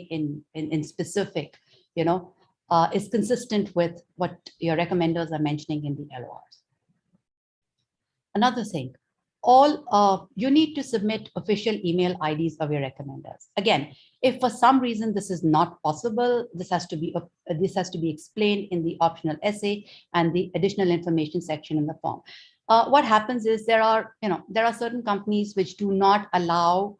in specific, is consistent with what your recommenders are mentioning in the LORs. Another thing, you need to submit official email IDs of your recommenders. Again, if for some reason this is not possible, this has to be explained in the optional essay and the additional information section in the form. What happens is there are certain companies which do not allow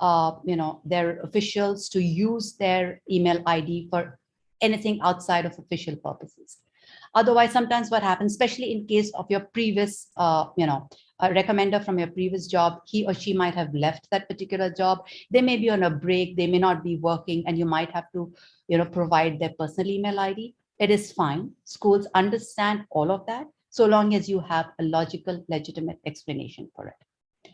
their officials to use their email ID for anything outside of official purposes. Otherwise, sometimes what happens, especially in case of your previous, a recommender from your previous job, he or she might have left that particular job. They may be on a break, they may not be working, and you might have to, provide their personal email ID. It is fine. Schools understand all of that, so long as you have a logical, legitimate explanation for it.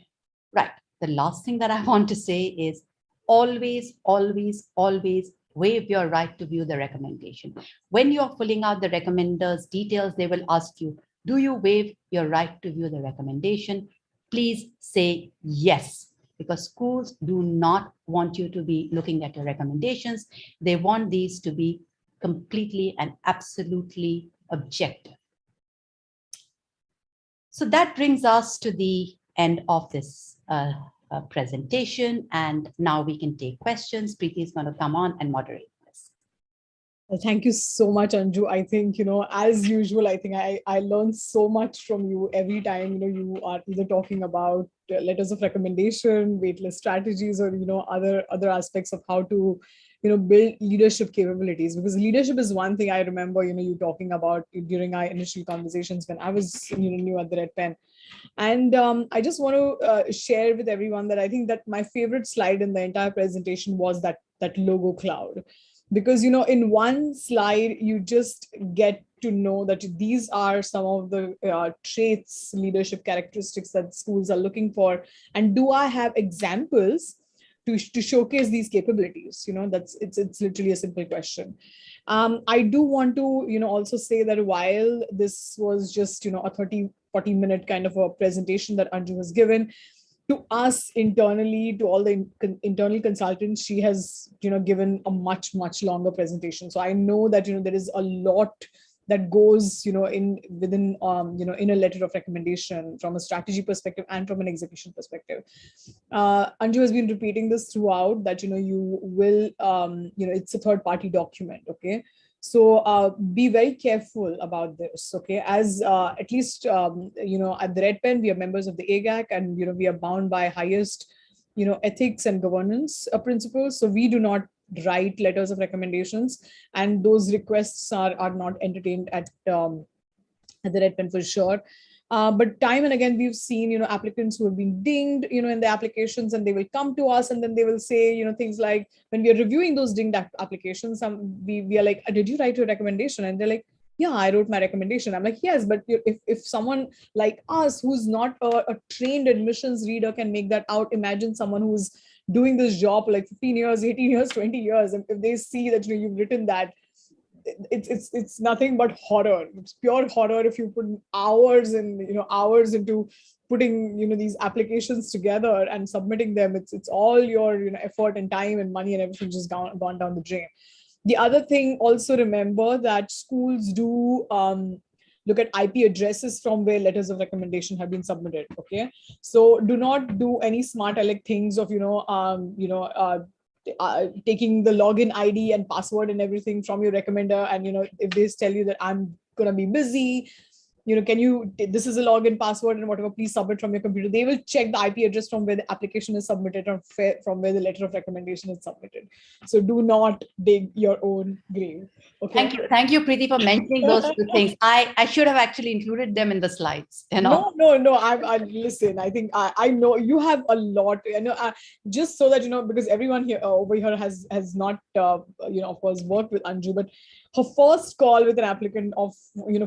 Right. The last thing that I want to say is always, always, always waive your right to view the recommendation. When you're filling out the recommender's details, they will ask you, do you waive your right to view the recommendation? Please say yes, because schools do not want you to be looking at your recommendations. They want these to be completely and absolutely objective. So that brings us to the end of this presentation, and now we can take questions. Preeti is going to come on and moderate this. Well, thank you so much, Anju. I think, as usual, I think I learn so much from you every time, you are either talking about letters of recommendation, waitlist strategies, or, other aspects of how to build leadership capabilities, because leadership is one thing I remember, you talking about during our initial conversations when I was, new at the Red Pen. And I just want to share with everyone that I think that my favorite slide in the entire presentation was that logo cloud, because in one slide you just get to know that these are some of the traits, leadership characteristics that schools are looking for, and do I have examples to showcase these capabilities? That's it's literally a simple question. I do want to also say that while this was just a 30-40 minute kind of a presentation that Anju has given to us internally, to all the internal consultants, she has given a much longer presentation. So I know that there is a lot that goes within in a letter of recommendation from a strategy perspective and from an execution perspective. Anju has been repeating this throughout, that you will it's a third party document. Okay, so be very careful about this. Okay, as at least at the Red Pen, we are members of the AGAC, and we are bound by highest ethics and governance principles. So we do not write letters of recommendations, and those requests are not entertained at the Red Pen for sure. But time and again, we've seen, applicants who have been dinged, in the applications, and they will come to us and then they will say, things like, when we are reviewing those dinged applications, we are like, did you write your recommendation? And they're like, yeah, I wrote my recommendation. I'm like, yes, but if someone like us, who's not a trained admissions reader, can make that out, imagine someone who's doing this job for like 15 years, 18 years, 20 years. And if they see that you've written that, it's nothing but horror. It's pure horror if you put hours into putting these applications together and submitting them. It's all your effort and time and money and everything just gone down the drain. The other thing, also remember that schools do look at IP addresses from where letters of recommendation have been submitted. Okay, so do not do any smart aleck things of taking the login ID and password and everything from your recommender, and if they tell you that I'm gonna be busy, can you, this is a login password and whatever, please submit from your computer. They will check the IP address from where the application is submitted or from where the letter of recommendation is submitted. So do not dig your own grave. Okay. Thank you, Preeti, for mentioning those two things. I should have actually included them in the slides. No. I listen. I think I know you have a lot. Just so that because everyone here over here has not of course worked with Anju, but her first call with an applicant of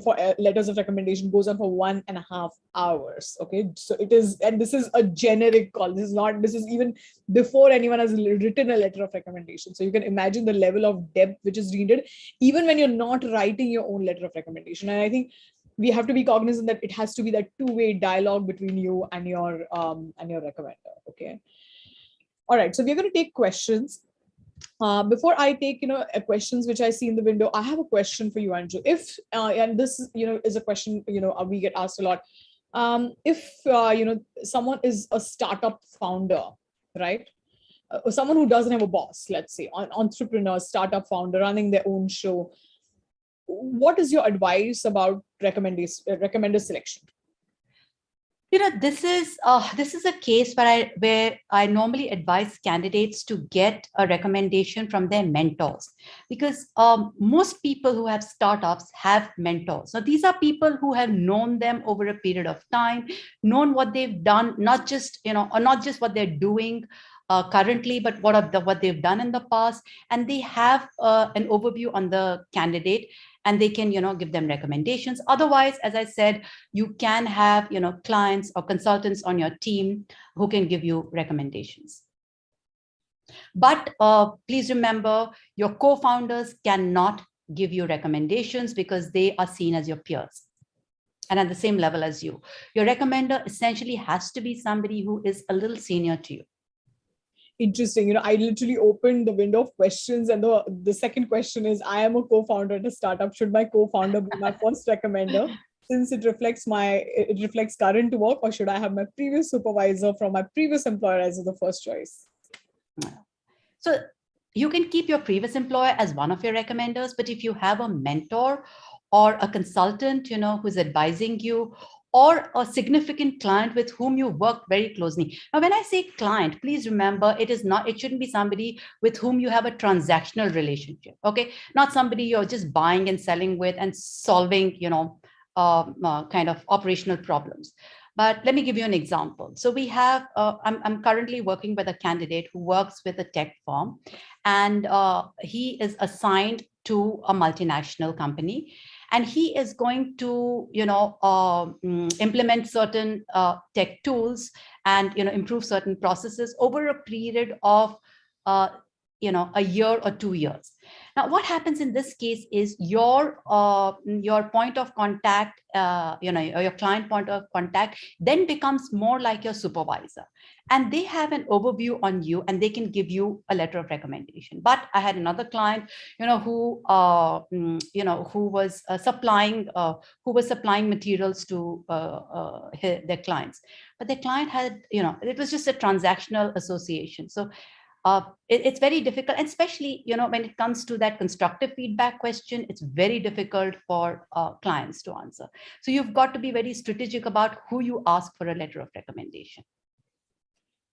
for letters of recommendation goes on for 1.5 hours. Okay, so it is, and this is a generic call. This is even before anyone has written a letter of recommendation. So you can imagine the level of depth which is needed, even when you're not writing your own letter of recommendation. And I think we have to be cognizant that it has to be that two-way dialogue between you and your recommender. Okay. All right. So we're going to take questions. Before I take questions which I see in the window, I have a question for you, Anju. If and this is a question we get asked a lot. If someone is a startup founder, right? Someone who doesn't have a boss, let's say, an entrepreneur, startup founder running their own show, what is your advice about recommender selection? This is a case where I normally advise candidates to get a recommendation from their mentors, because most people who have startups have mentors. So these are people who have known them over a period of time, known what they've done, not just or not just what they're doing currently, but what they've done in the past, and they have an overview on the candidate, and they can give them recommendations. Otherwise, as I said, you can have clients or consultants on your team who can give you recommendations. But please remember, your co-founders cannot give you recommendations because they are seen as your peers and at the same level as you. Your recommender essentially has to be somebody who is a little senior to you. Interesting. I literally opened the window of questions, and the second question is, I am a co-founder at a startup. Should my co-founder be my first recommender since it reflects current work, or should I have my previous supervisor from my previous employer as the first choice? So you can keep your previous employer as one of your recommenders, but if you have a mentor or a consultant, who's advising you, or a significant client with whom you work very closely. Now, when I say client, please remember it shouldn't be somebody with whom you have a transactional relationship. Okay, not somebody you're just buying and selling with and solving, kind of operational problems. But let me give you an example. So we have, I'm currently working with a candidate who works with a tech firm, and he is assigned to a multinational company, and he is going to, implement certain tech tools and, improve certain processes over a period of, a year or 2 years. Now, what happens in this case is your point of contact, your client point of contact then becomes more like your supervisor, and they have an overview on you and they can give you a letter of recommendation. But I had another client, who was supplying materials to their clients, but their client had, it was just a transactional association. So it's very difficult, and especially, when it comes to that constructive feedback question, it's very difficult for clients to answer. So you've got to be very strategic about who you ask for a letter of recommendation.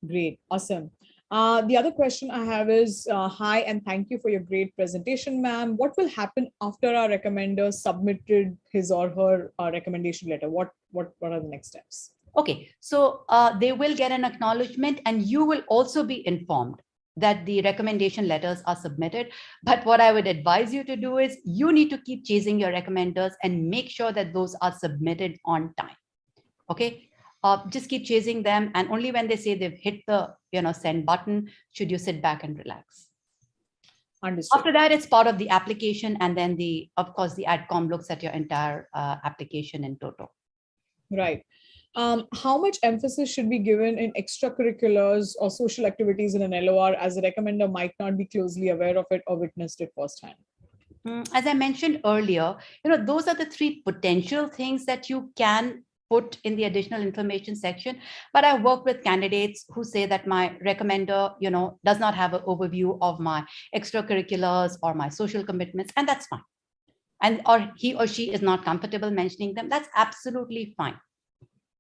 Great. Awesome. The other question I have is, hi, and thank you for your great presentation, ma'am. What will happen after our recommender submitted his or her recommendation letter? What are the next steps? Okay, so they will get an acknowledgement, and you will also be informed that the recommendation letters are submitted. But what I would advise you to do is you need to keep chasing your recommenders and make sure that those are submitted on time. Okay, just keep chasing them, and only when they say they've hit the send button should you sit back and relax. Understood. After that, it's part of the application, and then of course the AdCom looks at your entire application in total. Right. How much emphasis should be given in extracurriculars or social activities in an LOR, as a recommender might not be closely aware of it or witnessed it firsthand? As I mentioned earlier, those are the 3 potential things that you can put in the additional information section. But I work with candidates who say that my recommender, does not have an overview of my extracurriculars or my social commitments, and that's fine. And or he or she is not comfortable mentioning them. That's absolutely fine.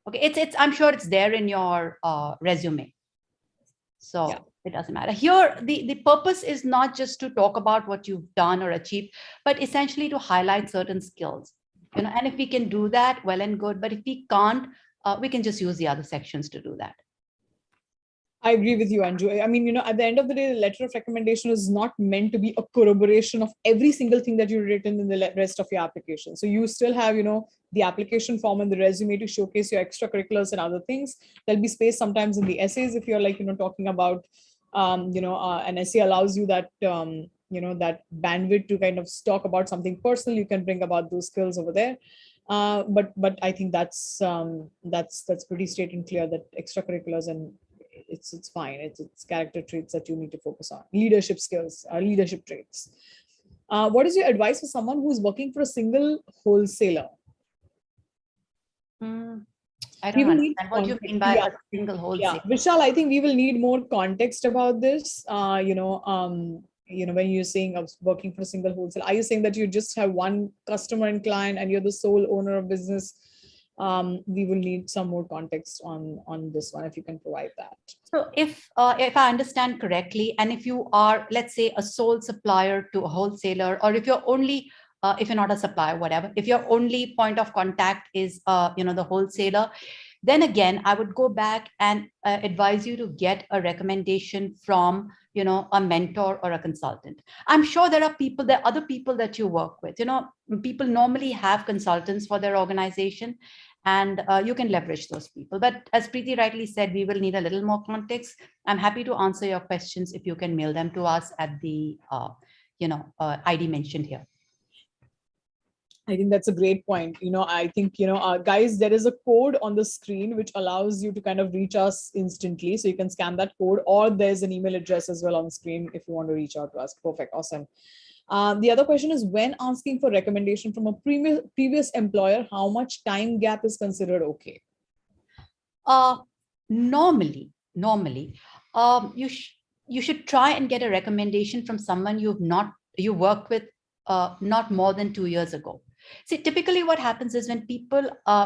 Okay, I'm sure it's there in your resume. So yeah, it doesn't matter. Here, the purpose is not just to talk about what you've done or achieved, but essentially to highlight certain skills. And if we can do that, well and good. But if we can't, we can just use the other sections to do that. I agree with you, Anju. I mean, at the end of the day, the letter of recommendation is not meant to be a corroboration of every single thing that you've written in the rest of your application. So you still have, the application form and the resume to showcase your extracurriculars and other things. There'll be space sometimes in the essays if you're talking about, an essay allows you that, that bandwidth to kind of talk about something personal. You can bring about those skills over there. But I think that's pretty straight and clear that extracurriculars and it's fine. It's character traits that you need to focus on. Leadership skills, leadership traits. What is your advice for someone who's working for a single wholesaler? I don't understand what you mean by a single wholesaler. Yeah, Vishal, I think we will need more context about this. When you're saying I was working for a single wholesaler, are you saying that you just have one customer and client and you're the sole owner of business? We will need some more context on this one, if you can provide that. So if I understand correctly, and if you are, let's say, a sole supplier to a wholesaler, or if you're only, if you're not a supplier, whatever, if your only point of contact is, the wholesaler, then again, I would go back and advise you to get a recommendation from, a mentor or a consultant. I'm sure there are other people that you work with. People normally have consultants for their organization, and you can leverage those people. But as Preeti rightly said, we will need a little more context. I'm happy to answer your questions if you can mail them to us at the ID mentioned here. I think that's a great point. I think, guys, there is a code on the screen which allows you to kind of reach us instantly. So you can scan that code, or there's an email address as well on the screen if you want to reach out to us. Perfect. Awesome. The other question is, when asking for recommendation from a previous employer, how much time gap is considered okay? Normally, you should try and get a recommendation from someone you worked with not more than 2 years ago. See, typically what happens is when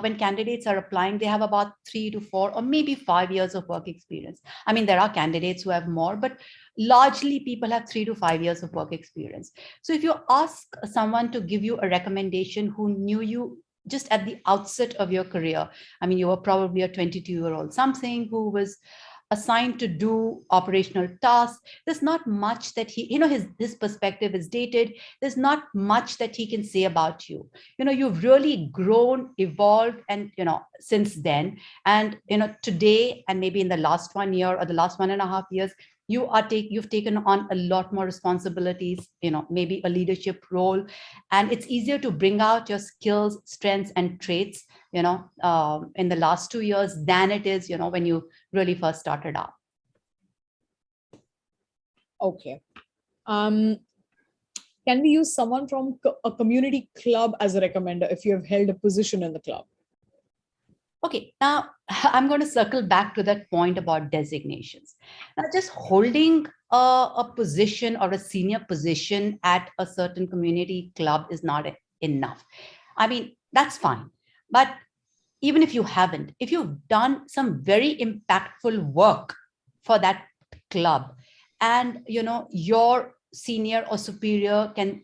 when candidates are applying, they have about 3 to 4 or maybe 5 years of work experience. I mean, there are candidates who have more, but largely people have 3 to 5 years of work experience. So if you ask someone to give you a recommendation who knew you just at the outset of your career, I mean, you were probably a 22-year-old something who was assigned to do operational tasks. There's not much that his perspective is dated. There's not much that he can say about you. You've really grown, evolved, and, since then, and, today, and maybe in the last 1 year or the last 1.5 years, you've taken on a lot more responsibilities, maybe a leadership role, and it's easier to bring out your skills, strengths, and traits, in the last 2 years than it is, when you really first started out. Okay. Can we use someone from a community club as a recommender if you have held a position in the club? Okay, now I'm going to circle back to that point about designations. Now, just holding a position or a senior position at a certain community club is not enough. I mean, that's fine. But even if you haven't, if you've done some very impactful work for that club, and, your senior or superior can,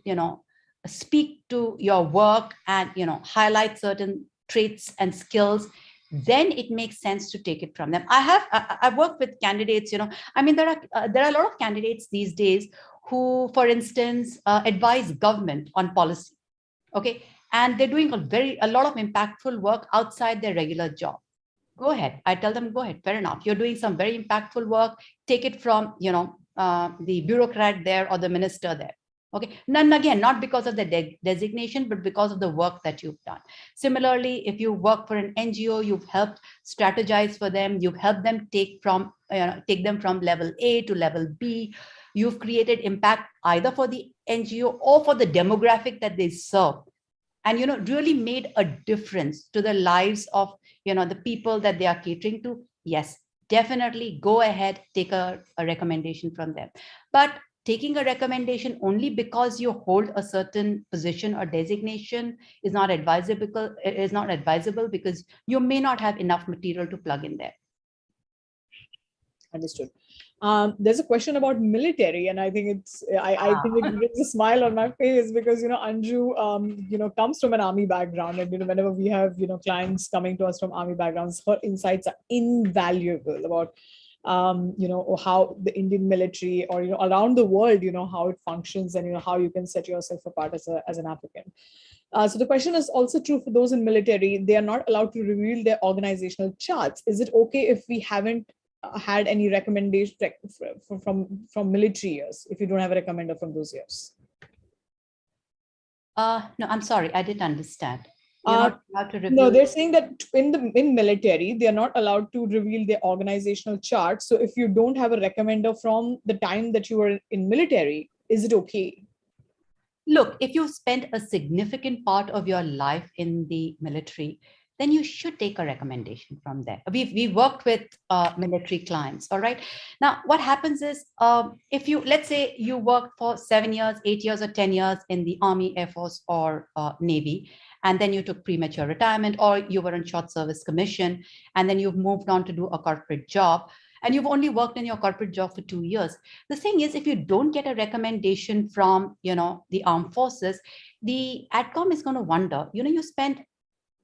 speak to your work and, highlight certain traits and skills, then it makes sense to take it from them. I've worked with candidates, I mean, there are a lot of candidates these days who, for instance, advise government on policy. Okay. And they're doing a lot of impactful work outside their regular job. Go ahead. I tell them, go ahead. Fair enough. You're doing some very impactful work. Take it from, the bureaucrat there or the minister there. Okay. And again, not because of the designation, but because of the work that you've done. Similarly, if you work for an NGO, you've helped strategize for them. You've helped them take them from level A to level B. You've created impact either for the NGO or for the demographic that they serve. And, really made a difference to the lives of, the people that they are catering to. Yes, definitely go ahead, take a recommendation from them. But taking a recommendation only because you hold a certain position or designation is not advisable because you may not have enough material to plug in there. Understood. There's a question about military, and I think I think it brings a smile on my face because, Anju, comes from an army background, and, whenever we have, clients coming to us from army backgrounds, her insights are invaluable about, how the Indian military or, around the world, how it functions and, how you can set yourself apart as an applicant. So the question is also true for those in military. They are not allowed to reveal their organizational charts. Is it okay if we haven't had any recommendation from military years, if you don't have a recommender from those years? No, I'm sorry, I didn't understand. No, they're saying that in military, they are not allowed to reveal their organizational chart. So if you don't have a recommender from the time that you were in military, is it okay? Look, if you spent a significant part of your life in the military, then you should take a recommendation from there. We've worked with military clients, all right? Now, what happens is, let's say you worked for 7 years, 8 years, or 10 years in the Army, Air Force, or Navy, and then you took premature retirement, or you were on short service commission, and then you've moved on to do a corporate job, and you've only worked in your corporate job for 2 years. The thing is, if you don't get a recommendation from, the armed forces, the ADCOM is going to wonder, you spent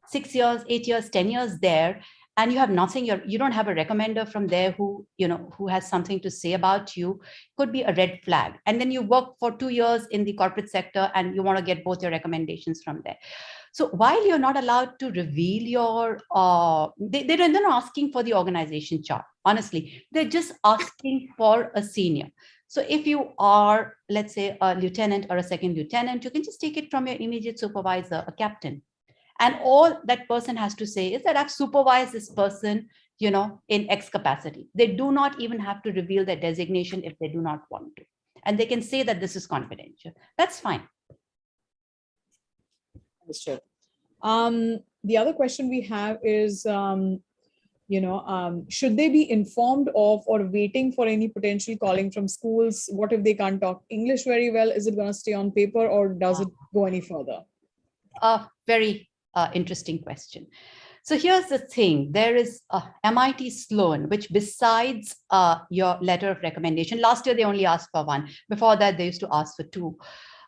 6 years, 8 years, 10 years there, and you have nothing, you don't have a recommender from there who has something to say about you, could be a red flag. And then you work for 2 years in the corporate sector and you want to get both your recommendations from there. So while you're not allowed to reveal your, they're not asking for the organization chart. Honestly, they're just asking for a senior. So if you are, let's say, a lieutenant or a second lieutenant, you can just take it from your immediate supervisor, a captain. And all that person has to say is that I've supervised this person, in X capacity. They do not even have to reveal their designation if they do not want to. And they can say that this is confidential. That's fine. Understood. The other question we have is, should they be informed of or waiting for any potential calling from schools? What if they can't talk English very well? Is it going to stay on paper or does it go any further? a very interesting question. So here's the thing, there is MIT Sloan, which besides your letter of recommendation, last year they only asked for one. Before that, they used to ask for two.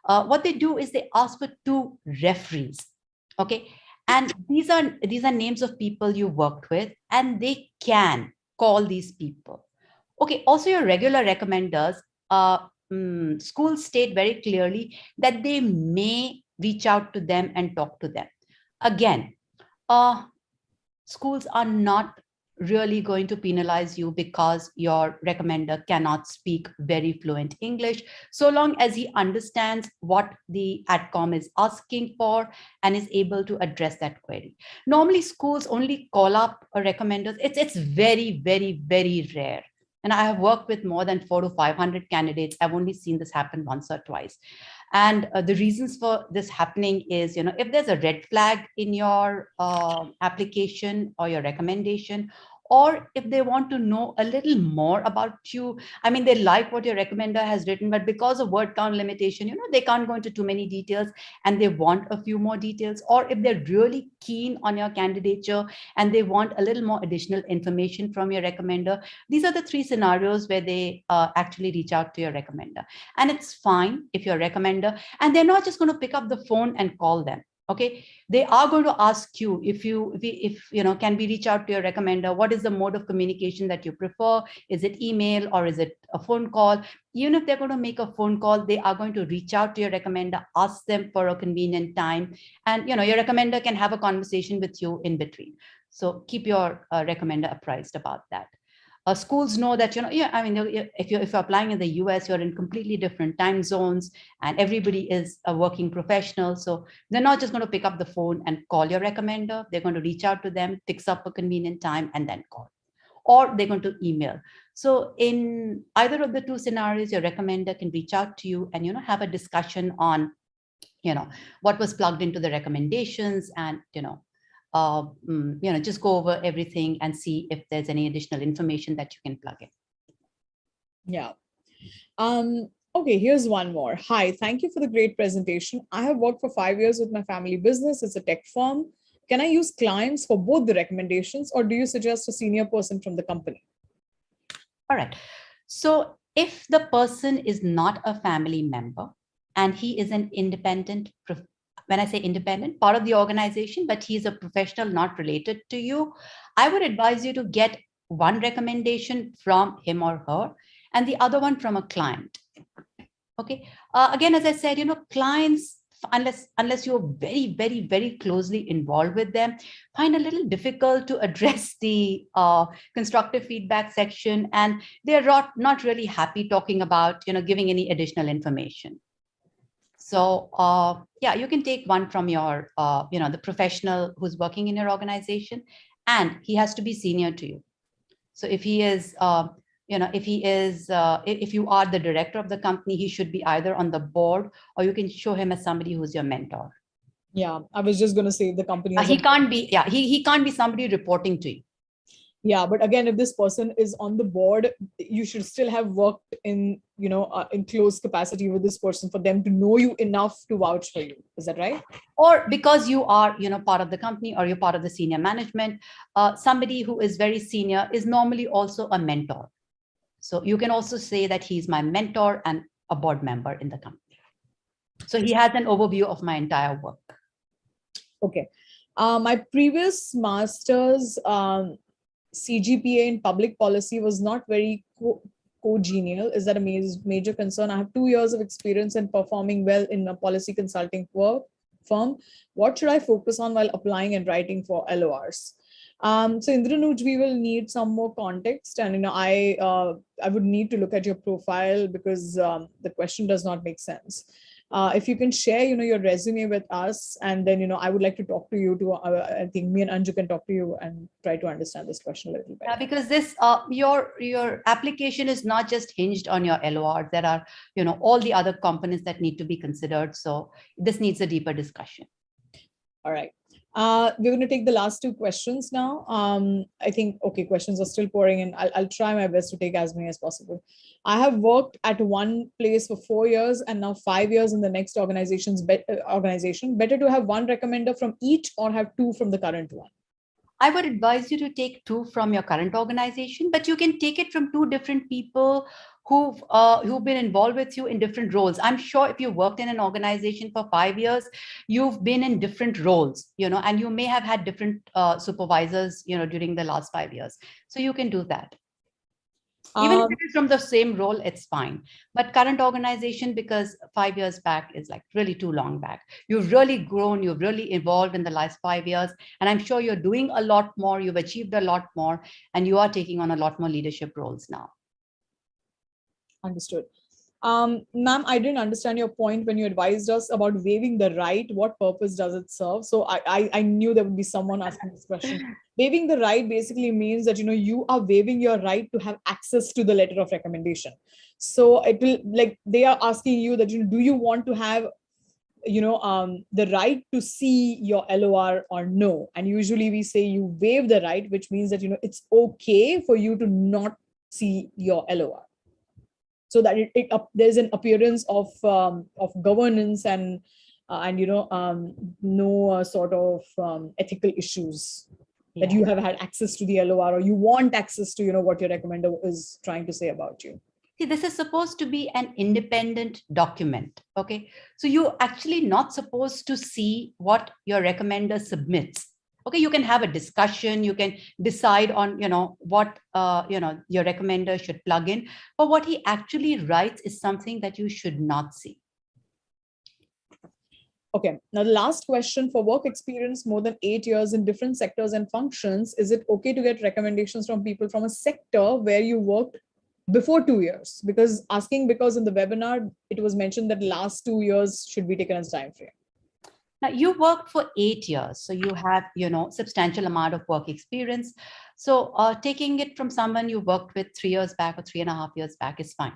What they do is they ask for two referees, okay? And these are names of people you worked with, and they can call these people. Okay, also your regular recommenders, schools state very clearly that they may reach out to them and talk to them. Again, schools are not really going to penalize you because your recommender cannot speak very fluent English, so long as he understands what the AdCom is asking for and is able to address that query. Normally, schools only call up a recommender. It's very, very, very rare. And I have worked with more than 400 to 500 candidates. I've only seen this happen once or twice. And the reasons for this happening is, if there's a red flag in your application or your recommendation, or if they want to know a little more about you. I mean, they like what your recommender has written, but because of word count limitation, they can't go into too many details and they want a few more details. Or if they're really keen on your candidature and they want a little more additional information from your recommender. These are the three scenarios where they actually reach out to your recommender. And it's fine if you're a recommender, and they're not just going to pick up the phone and call them. Okay, they are going to ask you if can we reach out to your recommender? What is the mode of communication that you prefer? Is it email or is it a phone call? Even if they're going to make a phone call, they are going to reach out to your recommender, ask them for a convenient time, and your recommender can have a conversation with you in between. So keep your recommender apprised about that. Schools know that, if you're applying in the US, you're in completely different time zones and everybody is a working professional. So they're not just going to pick up the phone and call your recommender. They're going to reach out to them, fix up a convenient time and then call. Or they're going to email. So in either of the two scenarios, your recommender can reach out to you and, have a discussion on, what was plugged into the recommendations and, just go over everything and see if there's any additional information that you can plug in. Yeah. Okay, here's one more. Hi, thank you for the great presentation. I have worked for 5 years with my family business. It's a tech firm. Can I use clients for both the recommendations, or do you suggest a senior person from the company? All right. So if the person is not a family member and he is an independent, when I say independent, part of the organization, but he's a professional not related to you, I would advise you to get one recommendation from him or her and the other one from a client. Okay. Again, as I said, clients, unless you're very, very, very closely involved with them, find a little difficult to address the constructive feedback section, and they're not really happy talking about, giving any additional information. So yeah, you can take one from your, the professional who's working in your organization, and he has to be senior to you. So if he is, if you are the director of the company, he should be either on the board, or you can show him as somebody who's your mentor. Yeah, I was just going to say the company. He can't be, he can't be somebody reporting to you. Yeah, but again, if this person is on the board, you should still have worked in, in close capacity with this person for them to know you enough to vouch for you. Is that right? Or because you are, part of the company, or you're part of the senior management, somebody who is very senior is normally also a mentor. So you can also say that he's my mentor and a board member in the company. So he has an overview of my entire work. Okay. My previous master's CGPA in public policy was not very congenial. Is that a major concern? I have 2 years of experience in performing well in a policy consulting firm. What should I focus on while applying and writing for LORs? So Indranuj, we will need some more context, and I would need to look at your profile because the question does not make sense. If you can share, your resume with us, and then, I would like to talk to you. I think me and Anju can talk to you and try to understand this question a little better. Yeah, because this, your application is not just hinged on your LOR. There are, all the other components that need to be considered. So this needs a deeper discussion. All right. We're going to take the last two questions now. I think, okay, questions are still pouring in. I'll try my best to take as many as possible. I have worked at one place for 4 years and now 5 years in the next organization. Better to have one recommender from each or have two from the current one? I would advise you to take two from your current organization, but you can take it from two different people who've been involved with you in different roles. I'm sure if you worked in an organization for 5 years, you've been in different roles, and you may have had different supervisors, during the last 5 years. So you can do that. Even if it is from the same role, it's fine. But current organization, because 5 years back is like really too long back. You've really grown, you've really evolved in the last 5 years. And I'm sure you're doing a lot more, you've achieved a lot more, and you are taking on a lot more leadership roles now. Understood. Ma'am, I didn't understand your point when you advised us about waiving the right. What purpose does it serve? So I knew there would be someone asking this question. Waiving the right basically means that, you are waiving your right to have access to the letter of recommendation. So it will, like, they are asking you that, do you want to have, the right to see your LOR or no? And usually we say you waive the right, which means that, it's okay for you to not see your LOR. So that there's an appearance of governance and no sort of ethical issues that you have had access to the LOR or you want access to what your recommender is trying to say about you. See, this is supposed to be an independent document. Okay, so you're actually not supposed to see what your recommender submits. Okay, you can have a discussion, you can decide on, what, your recommender should plug in, but what he actually writes is something that you should not see. Okay, now the last question: for work experience more than 8 years in different sectors and functions, is it okay to get recommendations from people from a sector where you worked before 2 years? Because in the webinar, it was mentioned that last 2 years should be taken as time frame. Now, you worked for 8 years, so you have, substantial amount of work experience. So taking it from someone you worked with 3 years back or 3.5 years back is fine.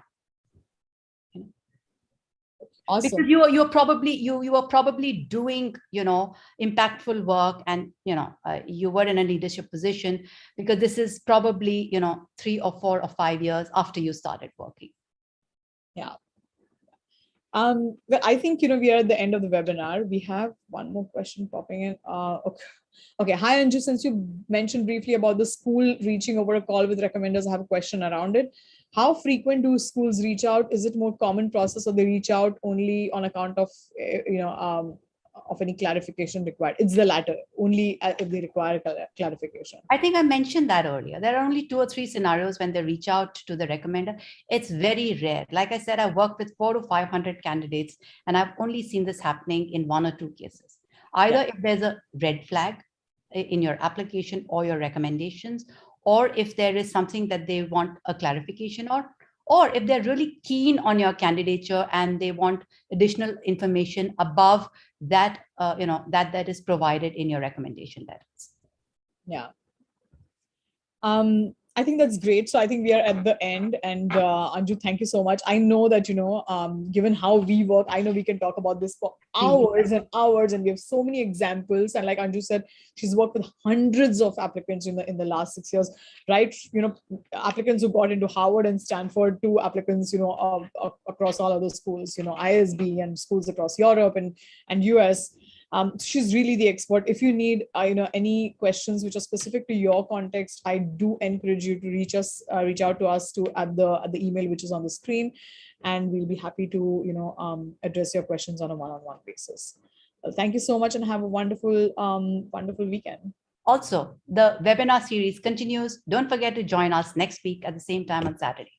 Awesome. Because you are probably doing, impactful work, and you were in a leadership position, because this is probably 3 or 4 or 5 years after you started working. Yeah. But I think, we are at the end of the webinar. We have one more question popping in. Okay. Hi, Anju. Since you mentioned briefly about the school reaching over a call with recommenders, I have a question around it. How frequent do schools reach out? Is it more common process, or they reach out only on account of, of any clarification required? It's the latter, only if they require clarification. I think I mentioned that earlier. There are only 2 or 3 scenarios when they reach out to the recommender. It's very rare. Like I said, I worked with 400 to 500 candidates, and I've only seen this happening in 1 or 2 cases. Either if there's a red flag in your application or your recommendations, or if there is something that they want a clarification or if they're really keen on your candidature and they want additional information above that, that is provided in your recommendation letters. Yeah. I think that's great. So I think we are at the end, and Anju, thank you so much. I know that, given how we work, I know we can talk about this for hours and hours, and we have so many examples. And like Anju said, she's worked with hundreds of applicants in the last 6 years, right? Applicants who got into Harvard and Stanford, to applicants, across all other schools, ISB and schools across Europe and US. She's really the expert. If you need, any questions which are specific to your context, I do encourage you to reach out to us at the email which is on the screen, and we'll be happy to, address your questions on a one-on-one basis. Thank you so much, and have a wonderful weekend. Also, the webinar series continues. Don't forget to join us next week at the same time on Saturday.